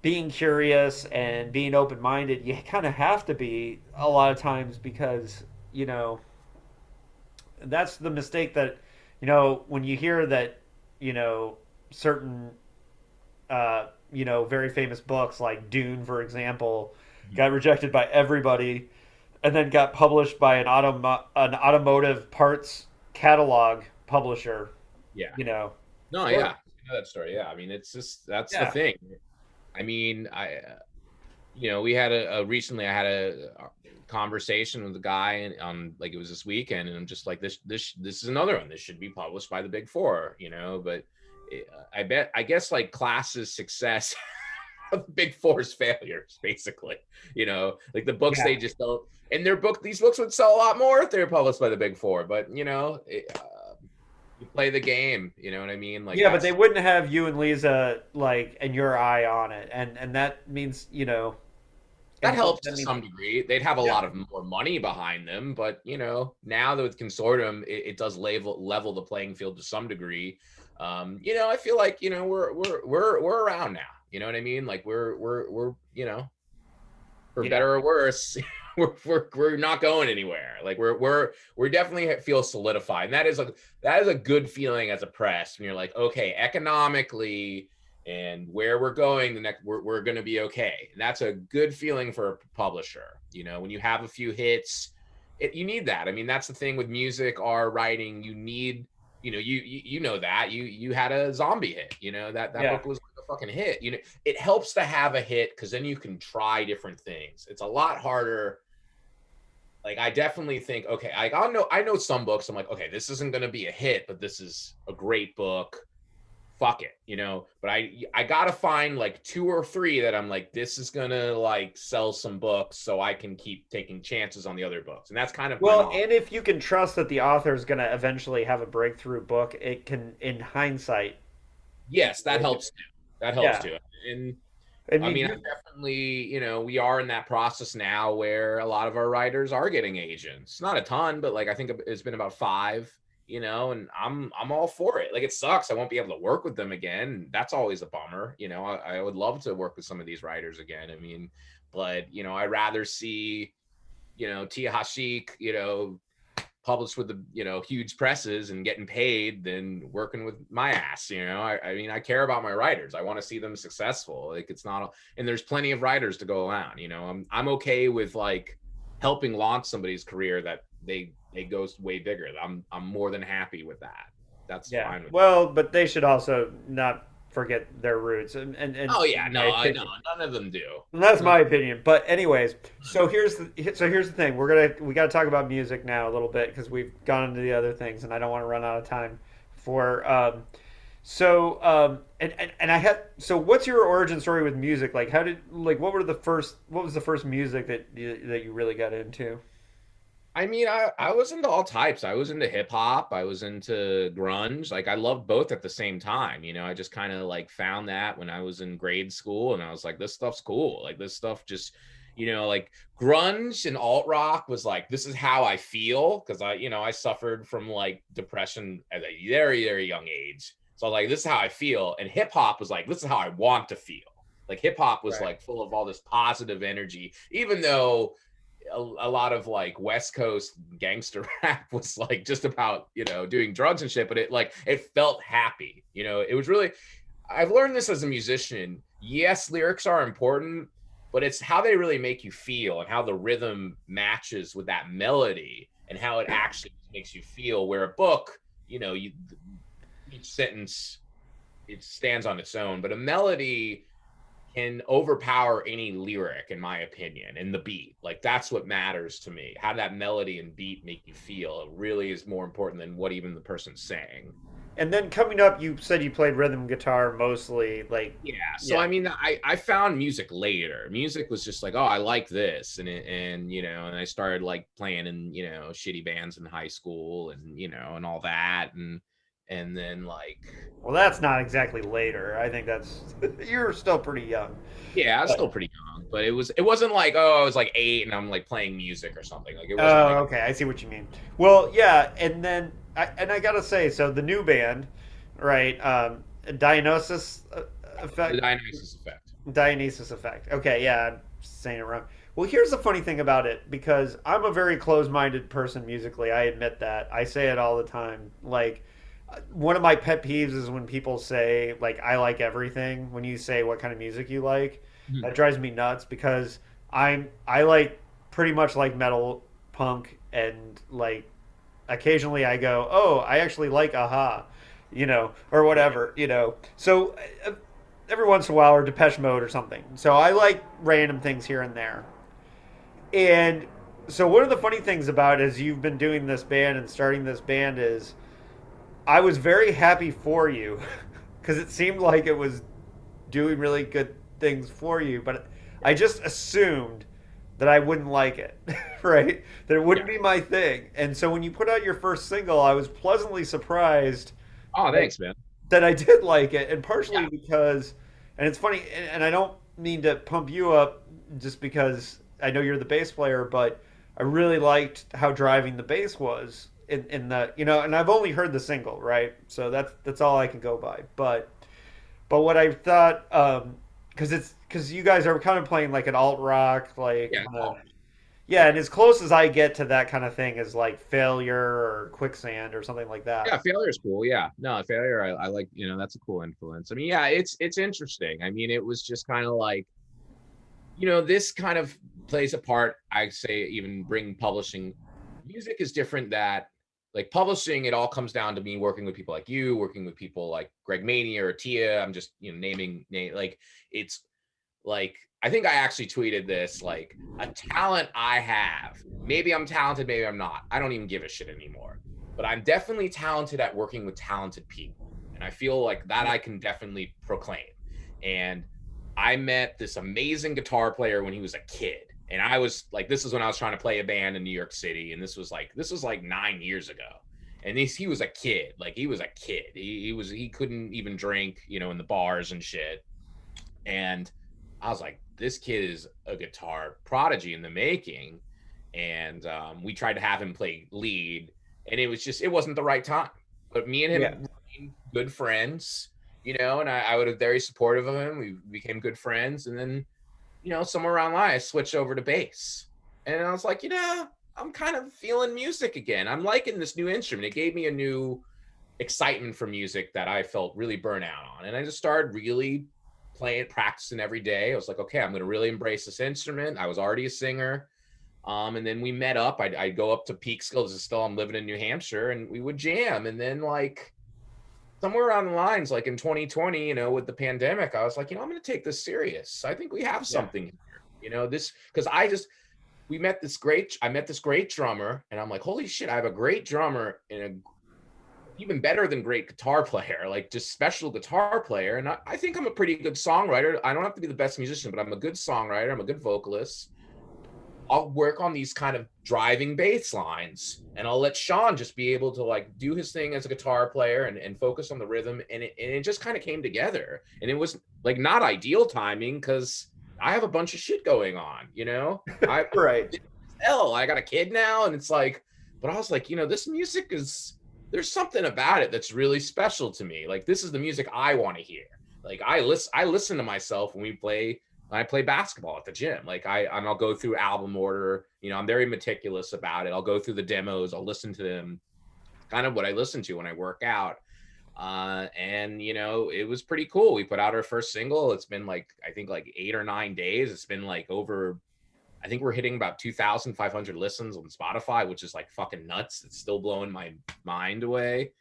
being curious and being open minded, you kind of have to be a lot of times because that's the mistake that when you hear that certain very famous books like Dune, for example, got rejected by everybody and then got published by an automotive parts catalog publisher. yeah. You know, No, Sure. yeah. I know that story. Yeah. I mean, it's just that's the Yeah. thing. I mean, we had recently I had a conversation with a guy on like it was this weekend, and I'm just like this is another one. This should be published by the Big Four, but I guess like Class's success of the Big Four's failures, basically. Like the books Yeah. they just don't. And these books would sell a lot more if they were published by the Big Four. But you play the game. You know what I mean? Like Yeah, but they that's wouldn't have you and Leza like and your eye on it, and that means that and helps that to mean some degree. They'd have a yeah. lot of more money behind them, but now that with consortium, it does level the playing field to some degree. I feel like we're around now. You know what I mean? Like we're for Yeah. better or worse, we're not going anywhere. Like we're definitely feel solidified, and that is a good feeling as a press when you're like, okay, economically and where we're going the next, we're going to be okay. And that's a good feeling for a publisher. When you have a few hits, you need that. I mean, that's the thing with music or writing. You need, you know that you had a zombie hit. That Yeah. book was like a fucking hit. It helps to have a hit because then you can try different things. It's a lot harder. Like I definitely think, okay, I know some books. I'm like, okay, this isn't going to be a hit, but this is a great book. Fuck it, but I gotta find like 2 or 3 that I'm like, this is gonna like sell some books so I can keep taking chances on the other books. And that's kind of my Well, model. and if you can trust that the author is going to eventually have a breakthrough book, it can, in hindsight, Yes, that helps too. That helps yeah. too. And I I mean, mean, I definitely, we are in that process now where a lot of our writers are getting agents. Not a ton, but like I think it's been about 5, and I'm all for it. Like it sucks I won't be able to work with them again. That's always a bummer. I would love to work with some of these writers again. I mean, but I'd rather see, Tia Hashik, published with the huge presses and getting paid than working with my ass. I mean, I care about my writers. I want to see them successful. Like it's not and there's plenty of writers to go around. I'm okay with like helping launch somebody's career that they go way bigger. I'm more than happy with that. That's yeah. fine with me. Well, but they should also not forget their roots, and Oh yeah, in my no, I know opinion, none of them do. and that's No. my opinion. But anyways, so here's the thing. We got to talk about music now a little bit because we've gone into the other things, and I don't want to run out of time for. So, and I had, so what's your origin story with music? Like, what was the first music that you really got into? I mean, I was into all types. I was into hip hop. I was into grunge. Like I loved both at the same time. I just kind of like found that when I was in grade school, and I was like, this stuff's cool. Like this stuff just, like grunge and alt rock was like, this is how I feel because I suffered from like depression at a very very young age. So I was like, this is how I feel, and hip hop was like, this is how I want to feel. Like hip hop was Right. like full of all this positive energy, even though a lot of like West Coast gangster rap was like just about doing drugs and shit, but it felt happy. It was really. I've learned this as a musician. Yes, lyrics are important, but it's how they really make you feel and how the rhythm matches with that melody and how it actually makes you feel. Where a book, each sentence it stands on its own, but a melody can overpower any lyric, in my opinion, and the beat. Like that's what matters to me. How that melody and beat make you feel. It really is more important than what even the person's saying. And then coming up, you said you played rhythm guitar mostly. Like, Yeah. So yeah, I mean, I found music later. Music was just like, oh, I like this, and I started like playing in shitty bands in high school, and all that, and then like well, that's not exactly later. I think that's you're still pretty young. yeah, I was But still pretty young, but it wasn't like, oh, I was like 8 and I'm like playing music or something. Like it wasn't oh, like okay, I see what you mean. Well, yeah, and then I gotta say, so the new band, right? Dionysus the Effect. Dionysus Effect. Dionysus Effect. Okay, yeah, I'm saying it wrong. Well, here's the funny thing about it because I'm a very closed-minded person musically. I admit that. I say it all the time. Like, one of my pet peeves is when people say like I like everything. When you say what kind of music you like, Mhm. that drives me nuts because I like pretty much like metal, punk, and like occasionally I go, oh, I actually like Aha, or Right. whatever. So every once in a while, or Depeche Mode or something. So I like random things here and there. And so one of the funny things about it is you've been doing this band and starting this band is I was very happy for you because it seemed like it was doing really good things for you, but I just assumed that I wouldn't like it, right? That it Yeah. wouldn't be my thing. And so when you put out your first single, I was pleasantly surprised Oh, that, thanks, man. that I did like it, and Yeah. partially because, and it's funny, and I don't mean to pump you up just because I know you're the bass player, but I really liked how driving the bass was in the, and I've only heard the single, right? So that's all I can go by. But what I thought, because you guys are kind of playing like an alt rock, like Yeah. kind of, Oh, yeah, and as close as I get to that kind of thing is like Failure or Quicksand or something like that. yeah. Failure is cool. Yeah. No, failure. I like. That's a cool influence. I mean, yeah. It's interesting. I mean, it was just kind of like this kind of plays a part. I say even bring publishing. Music is different. That like publishing, it all comes down to me working with people like you, working with people like Greg Mania or Tia. I'm just naming name like it's like I think I actually tweeted this like a talent I have. Maybe I'm talented, maybe I'm not. I don't even give a shit anymore. But I'm definitely talented at working with talented people. And I feel like that I can definitely proclaim. And I met this amazing guitar player when he was a kid. And I was like, this is when I was trying to play a band in New York City. And this was like 9 years ago. And he was a kid. Like he was a kid. He couldn't even drink, in the bars and shit. And I was like, this kid is a guitar prodigy in the making. And we tried to have him play lead, and it wasn't the right time. But me and Yeah. him became good friends, and I was very supportive of him. We became good friends. And then, somewhere around the line, I switched over to bass. And I was like, I'm kind of feeling music again. I'm liking this new instrument. It gave me a new excitement for music that I felt really burnt out on. And I just started really playing, practicing every day. I was like, okay, I'm going to really embrace this instrument. I was already a singer. And then we met up. I'd go up to Peekskill. This is still, I'm living in New Hampshire, and we would jam. And then, like, somewhere around the lines, like in 2020, with the pandemic, I was like, I'm going to take this serious. I think we have Yeah. something here, this, because I met this great drummer, and I'm like, holy shit, I have a great drummer and a even better than great guitar player, like just special guitar player. And I think I'm a pretty good songwriter. I don't have to be the best musician, but I'm a good songwriter. I'm a good vocalist. I'll work on these kind of driving bass lines, and I'll let Sean just be able to like do his thing as a guitar player and focus on the rhythm. And it just kind of came together. And it was like not ideal timing because I have a bunch of shit going on, you know? Right. Hell, I got a kid now, and it's like, but I was like, this music there's something about it that's really special to me. Like this is the music I want to hear. Like I listen to myself when I play basketball at the gym. Like I'll go through album order. I'm very meticulous about it. I'll go through the demos. I'll listen to them. Kind of what I listen to when I work out. And it was pretty cool. We put out our first single. It's been like, I think like 8 or 9 days. It's been like over, I think we're hitting about 2,500 listens on Spotify, which is like fucking nuts. It's still blowing my mind away.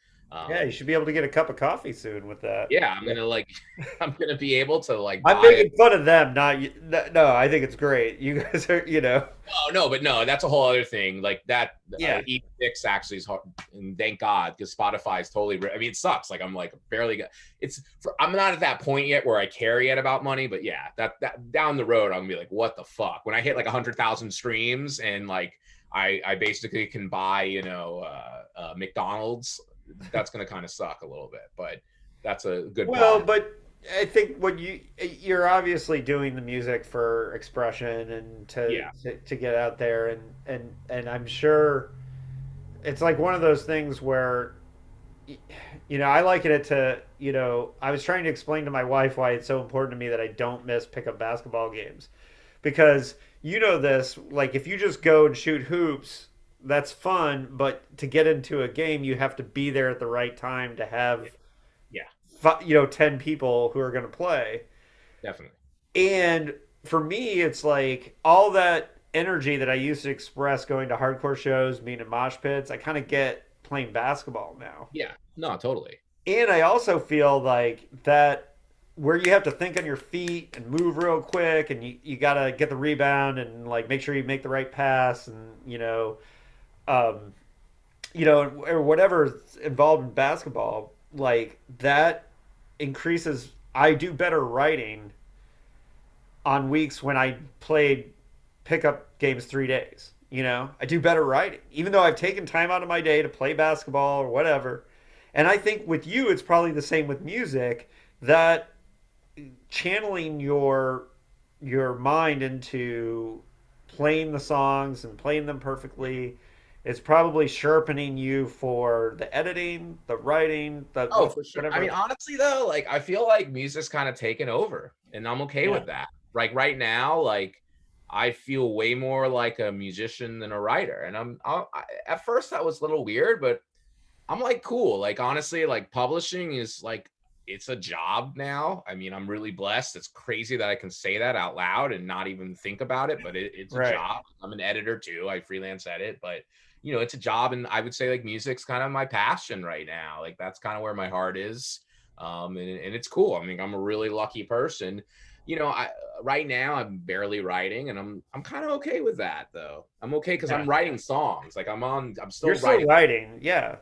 Yeah, you should be able to get a cup of coffee soon with that. Yeah, I'm gonna like, I'm gonna be able to like I'm buy it. making fun of them, not you. No, I think it's great. You guys are. Oh no, but no, that's a whole other thing. Like that, Yeah. E6 actually is hard, and thank God because Spotify is totally. I mean, it sucks. Like I'm like barely. I'm not at that point yet where I care yet about money, but yeah, that down the road, I'm gonna be like, what the fuck? When I hit like 100,000 streams and like I basically can buy McDonald's, that's gonna kind of suck a little bit, but that's a good Well, problem. but I think what you're obviously doing the music for expression and Yeah. to get out there, and I'm sure it's like one of those things where I liken it to, I was trying to explain to my wife why it's so important to me that I don't miss pickup basketball games. Because this, like if you just go and shoot hoops, that's fun, but to get into a game, you have to be there at the right time to have, Yeah, 10 people who are going to play. definitely. And for me, it's like all that energy that I used to express going to hardcore shows, being in mosh pits, I kind of get playing basketball now. Yeah, no, totally. And I also feel like that where you have to think on your feet and move real quick and you got to get the rebound and like make sure you make the right pass and um, or whatever's involved in basketball, like that increases. I do better writing on weeks when I played pickup games 3 days. I do better writing, even though I've taken time out of my day to play basketball or whatever. And I think with you, it's probably the same with music that channeling your mind into playing the songs and playing them perfectly is probably sharpening you for the editing, the writing, the Oh, for sure. I whatever. mean, honestly though, like I feel like music's kind of taken over, and I'm okay Yeah. with that. Like right now, like I feel way more like a musician than a writer, and at first that was a little weird, but I'm like cool. Like honestly, like publishing is like it's a job now. I mean, I'm really blessed. It's crazy that I can say that out loud and not even think about it, but it's a Right. job. I'm an editor too. I freelance edit, but it's a job, and I would say like music's kind of my passion right now. Like that's kind of where my heart is. And it's cool. I mean, I'm a really lucky person. I right now I'm barely writing, and I'm kind of okay with that though. I'm okay because Yeah. I'm writing songs. Like I'm You're still still writing. writing. Yeah.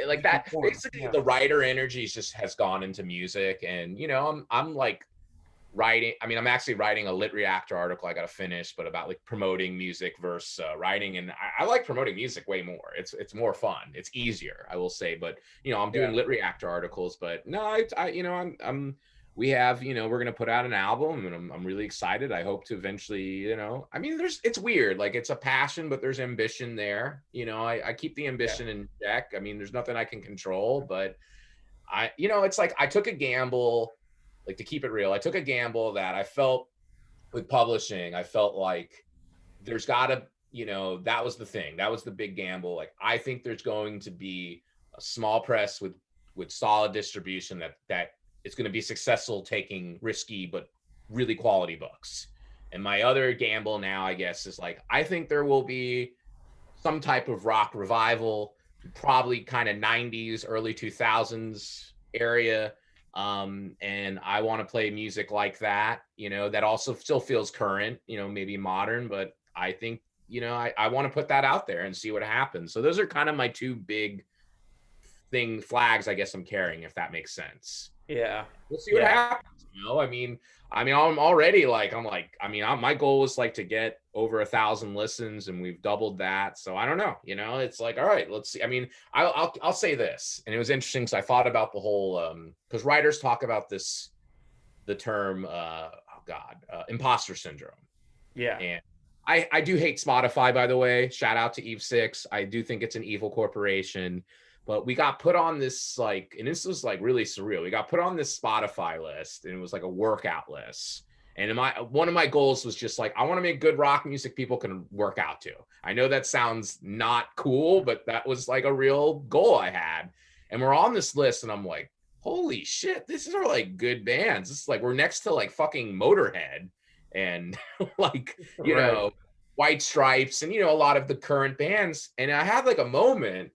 Like Just that perform. basically Yeah. the writer energy just has gone into music, and I'm like writing. I mean, I'm actually writing a lit reactor article I got to finish, but about like promoting music versus writing. And I like promoting music way more. It's more fun, it's easier, I will say. But I'm Yeah. doing lit reactor articles. But no, I'm we have, we're going to put out an album, and I'm really excited. I hope to eventually, I mean, it's weird. Like it's a passion, but there's ambition there. I keep the Yeah. ambition in check. I mean, there's nothing I can control, but it's like I took a gamble, like to keep it real. I took a gamble that I felt with publishing. I felt like there's gotta, that was the thing. That was the big gamble. Like I think there's going to be a small press with solid distribution that it's going to be successful taking risky but really quality books. And my other gamble now, I guess, is like I think there will be some type of rock revival, probably kind of 90s, early 2000s area. And I want to play music like that, that also still feels current, maybe modern, but I think, I want to put that out there and see what happens. So those are kind of my two big flags I guess I'm carrying, if that makes sense. Yeah. We'll see what Yeah. happens. I mean, I'm already like, my goal was like to get over 1,000 listens, and we've doubled that. So I don't know. It's like, all right, let's see. I mean, I'll say this, and it was interesting because I thought about the whole because writers talk about the term imposter syndrome. Yeah. And I do hate Spotify, by the way. Shout out to Eve Six. I do think it's an evil corporation. But we got put on this and this was like really surreal. We got put on this Spotify list, and it was like a workout list. And one of my goals was just like, I want to make good rock music people can work out to. I know that sounds not cool, but that was like a real goal I had. And we're on this list, and I'm like, holy shit, these are like good bands. This is like, we're next to like fucking Motorhead and like, Right. White Stripes and, a lot of the current bands. And I had like a moment,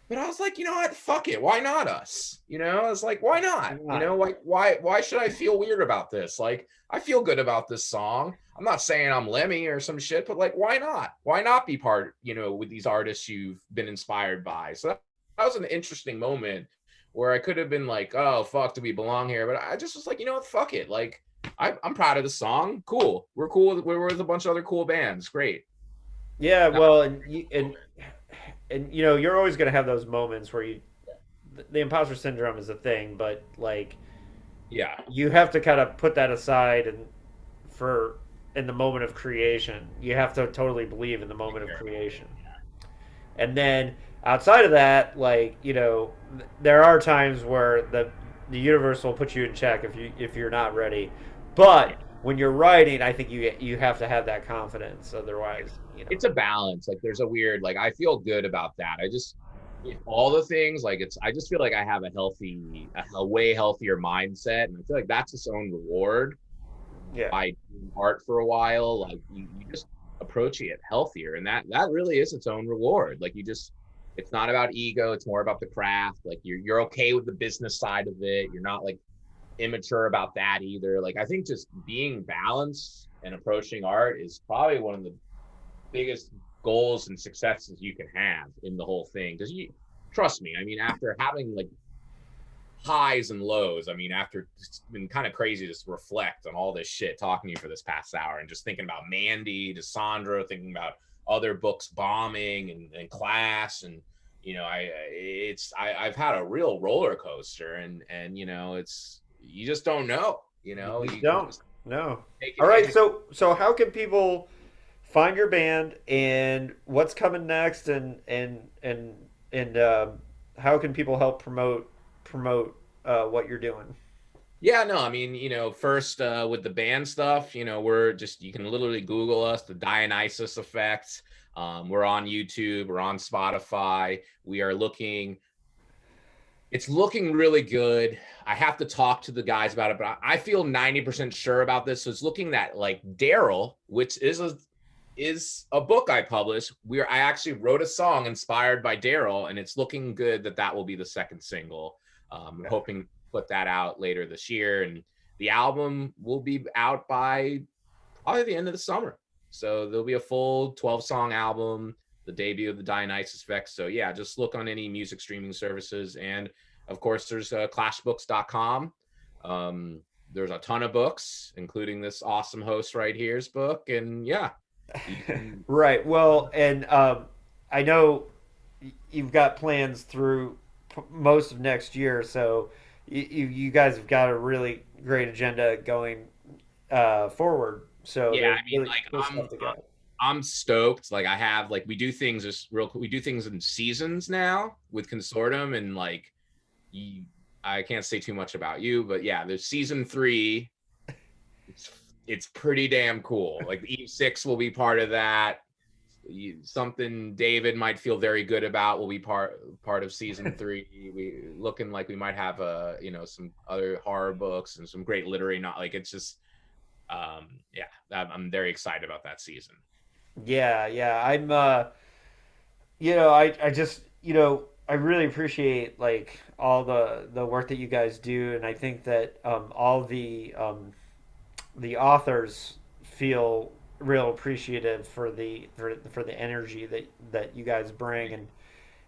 but I was like, you know what? Fuck it. Why not us? I was like, why not? Right. Like, why should I feel weird about this? Like, I feel good about this song. I'm not saying I'm Lemmy or some shit, but like, why not? Why not be part, with these artists you've been inspired by? So that was an interesting moment where I could have been like, oh, fuck, do we belong here? But I just was like, you know what? Fuck it. Like, I'm proud of the song. Cool. We're cool. We're with a bunch of other cool bands. Great. Yeah. Well, and you're always going to have those moments where the imposter syndrome is a thing, but like Yeah. you have to kind of put that aside and for in the moment of creation. You have to totally believe in the moment of creation. And then outside of that, like, there are times where the universe will put you in check if you're not ready. But when you're writing, I think you have to have that confidence. Otherwise, It's a balance. Like, there's a weird, like, I feel good about that. All the things, like, I just feel like I have a way healthier mindset. And I feel like that's its own reward yeah, by doing art for a while. Like, you just approaching it healthier. And that really is its own reward. Like, it's not about ego. It's more about the craft. Like, you're okay with the business side of it. You're not like immature about that either. Like, I think just being balanced and approaching art is probably one of the biggest goals and successes you can have in the whole thing. Because you trust me, I mean, after having like highs and lows, I mean, after it's been kind of crazy to reflect on all this shit talking to you for this past hour and just thinking about Mandy DeSandra, thinking about other books bombing and class, and I've had a real roller coaster, and it's, you just don't know, you you can don't. just No. take All right. it. So how can people find your band and what's coming next and how can people help promote what you're doing? Yeah, no, I mean, first with the band stuff, you can literally Google us, the Dionysus Effect. We're on YouTube, we're on Spotify. It's looking really good. I have to talk to the guys about it, but I feel 90% sure about this. So it's looking that like Daryl, which is a book I published. I actually wrote a song inspired by Daryl, and it's looking good that will be the second single. Hoping to put that out later this year, and the album will be out by probably the end of the summer. So there'll be a full 12-song album, the debut of the Dionysus Effect. So yeah, just look on any music streaming services, and of course there's clashbooks.com. There's a ton of books, including this awesome host right here's book, and yeah, you can. Right. Well, and I know you've got plans through most of next year, so you guys have got a really great agenda going forward. So Yeah, there's I mean, really like, cool stuff to go. I'm stoked. Like, I have, like, we do things in seasons now with Consortium, and like, you, I can't say too much about you, but yeah, there's season 3. It's it's pretty damn cool. Like, the E6 will be part of that. Something David might feel very good about will be part of season 3. We looking like we might have some other horror books and some great literary, not like, it's just yeah, I'm very excited about that season. Yeah, yeah. I just, I really appreciate like all the work that you guys do, and I think that all the authors feel real appreciative for the energy that you guys bring,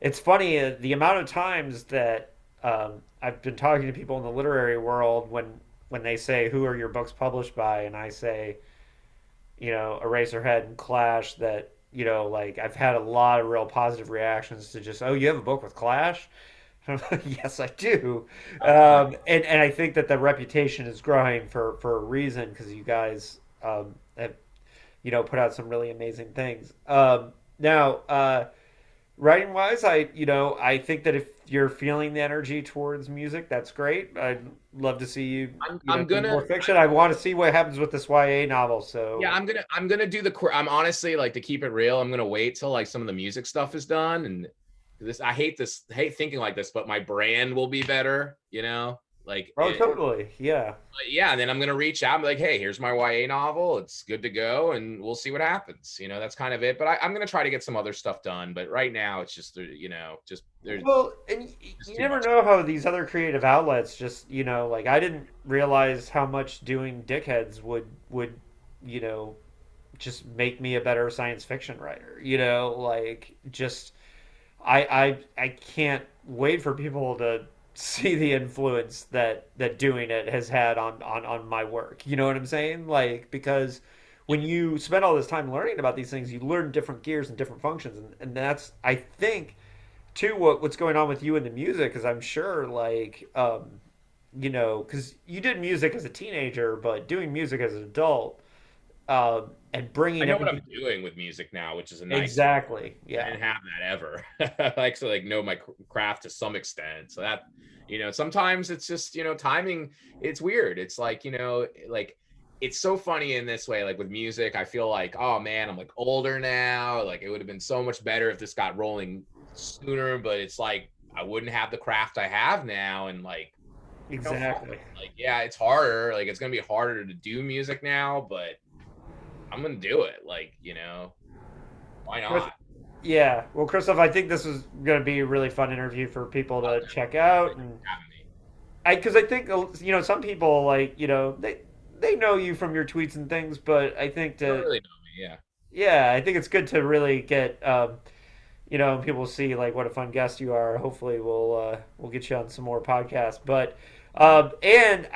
it's funny the amount of times that I've been talking to people in the literary world when they say who are your books published by, and I say Eraserhead and Clash, that like I've had a lot of real positive reactions to just, oh, you have a book with Clash. I'm like, yes, I do. That's nice. And I think that the reputation is growing for a reason, because you guys have put out some really amazing things. Now, writing wise, I think that if you're feeling the energy towards music, that's great. I'd love to see you I'm do gonna more fiction. I want to see what happens with this YA novel. Yeah, So I'm gonna do I'm honestly, like, to keep it real, I'm gonna wait till like some of the music stuff is done. And I hate thinking like this, but my brand will be better, like oh, totally, yeah. yeah. And then I'm gonna reach out and be like, hey, here's my YA novel, it's good to go, and we'll see what happens. That's kind of it. But I'm gonna try to get some other stuff done. But right now it's just just there's Well, and just you too never much. know how these other creative outlets just, like I didn't realize how much doing dickheads would, you know, just make me a better science fiction writer. Like just I can't wait for people to see the influence that doing it has had on my work. You know what I'm saying? Like, because when you spend all this time learning about these things, you learn different gears and different functions, and that's, I think, too, what's going on with you in the music. Because I'm sure, like, because you did music as a teenager, but doing music as an adult, and I bringing know what everything. I'm doing with music now, which is a nice thing. Exactly, I yeah. didn't have that ever. Like, so, like, know my craft to some extent. So that, sometimes it's just, timing. It's weird. It's like, like, it's so funny in this way. Like with music, I feel like, oh man, I'm like older now. Like it would have been so much better if this got rolling sooner. But it's like I wouldn't have the craft I have now, and like, fuck Exactly. it. Like, yeah, it's harder. Like it's gonna be harder to do music now, but I'm gonna do it. Like, why Chris, not? yeah. Well, Christoph, I think this is going to be a really fun interview for people Oh, to check definitely. out, Thank you and for having me. because I think some people, like, they know you from your tweets and things, but I think You don't to really know me, yeah. yeah, I think it's good to really get people see like what a fun guest you are. Hopefully, we'll get you on some more podcasts. But and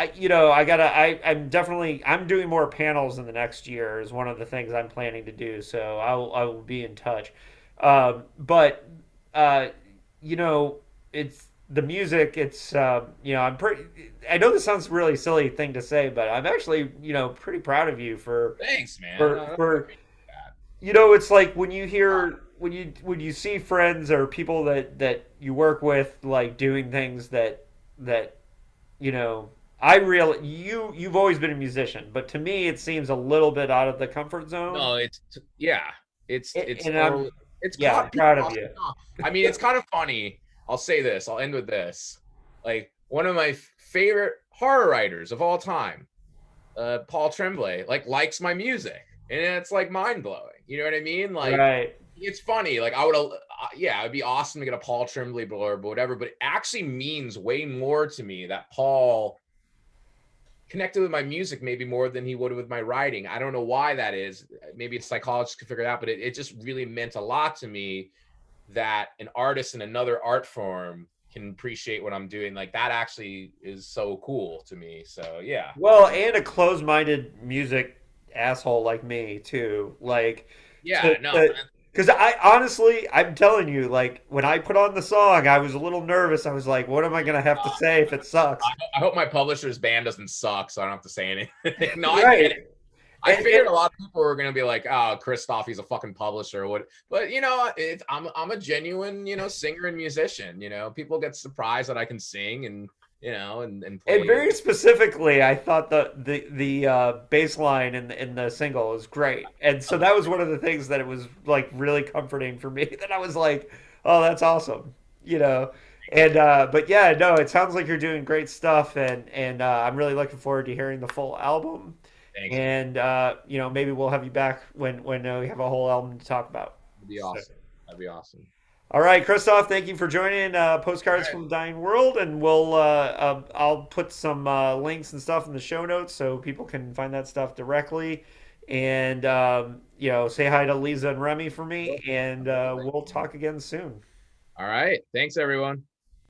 I'm doing more panels in the next year. Is one of the things I'm planning to do. So I will be in touch. But uh, you know, it's the music. It's I'm pretty. I know this sounds a really silly thing to say, but I'm actually pretty proud of you for Thanks, man. for No, I for appreciate that. it's like when you hear when you see friends or people that you work with, like, doing things that you know I real you've always been a musician, but to me it seems a little bit out of the comfort zone. No, yeah. It's And totally, it's I'm caught proud people of off. you. No, I mean, it's kind of funny. I'll say this. I'll end with this. Like one of my favorite horror writers of all time, Paul Tremblay, like likes my music, and it's like mind blowing. You know what I mean? Like Right. it's funny. Like I would, yeah, it'd be awesome to get a Paul Tremblay blurb or whatever. But it actually means way more to me that Paul connected with my music maybe more than he would with my writing. I don't know why that is. Maybe it's psychologists can figure it out, but it just really meant a lot to me that an artist in another art form can appreciate what I'm doing. Like that actually is so cool to me. So yeah. Well, and a closed-minded music asshole like me too. Like, Yeah, no. because I honestly, I'm telling you, like, when I put on the song, I was a little nervous. I was like, what am I gonna have to say if it sucks? I hope my publisher's band doesn't suck, so I don't have to say anything. No, I get Right. it. I And figured a lot of people were gonna be like, "Oh, Christoph, he's a fucking publisher." What? But I'm a genuine, singer and musician. People get surprised that I can sing and and And play. very specifically, I thought the bass line in the single was great, and so that was one of the things that it was like really comforting for me. That I was like, "Oh, that's awesome," you know. And but yeah, no, it sounds like you're doing great stuff, and I'm really looking forward to hearing the full album. Thanks, man. And maybe we'll have you back when we have a whole album to talk about. That'd be So. awesome. That'd be awesome. All right, Christoph, thank you for joining All Postcards right. from the Dying World, and I'll put some links and stuff in the show notes so people can find that stuff directly. And say hi to Leza and Remy for me, and I will. Thank we'll you, man. talk again soon. All right. Thanks, everyone.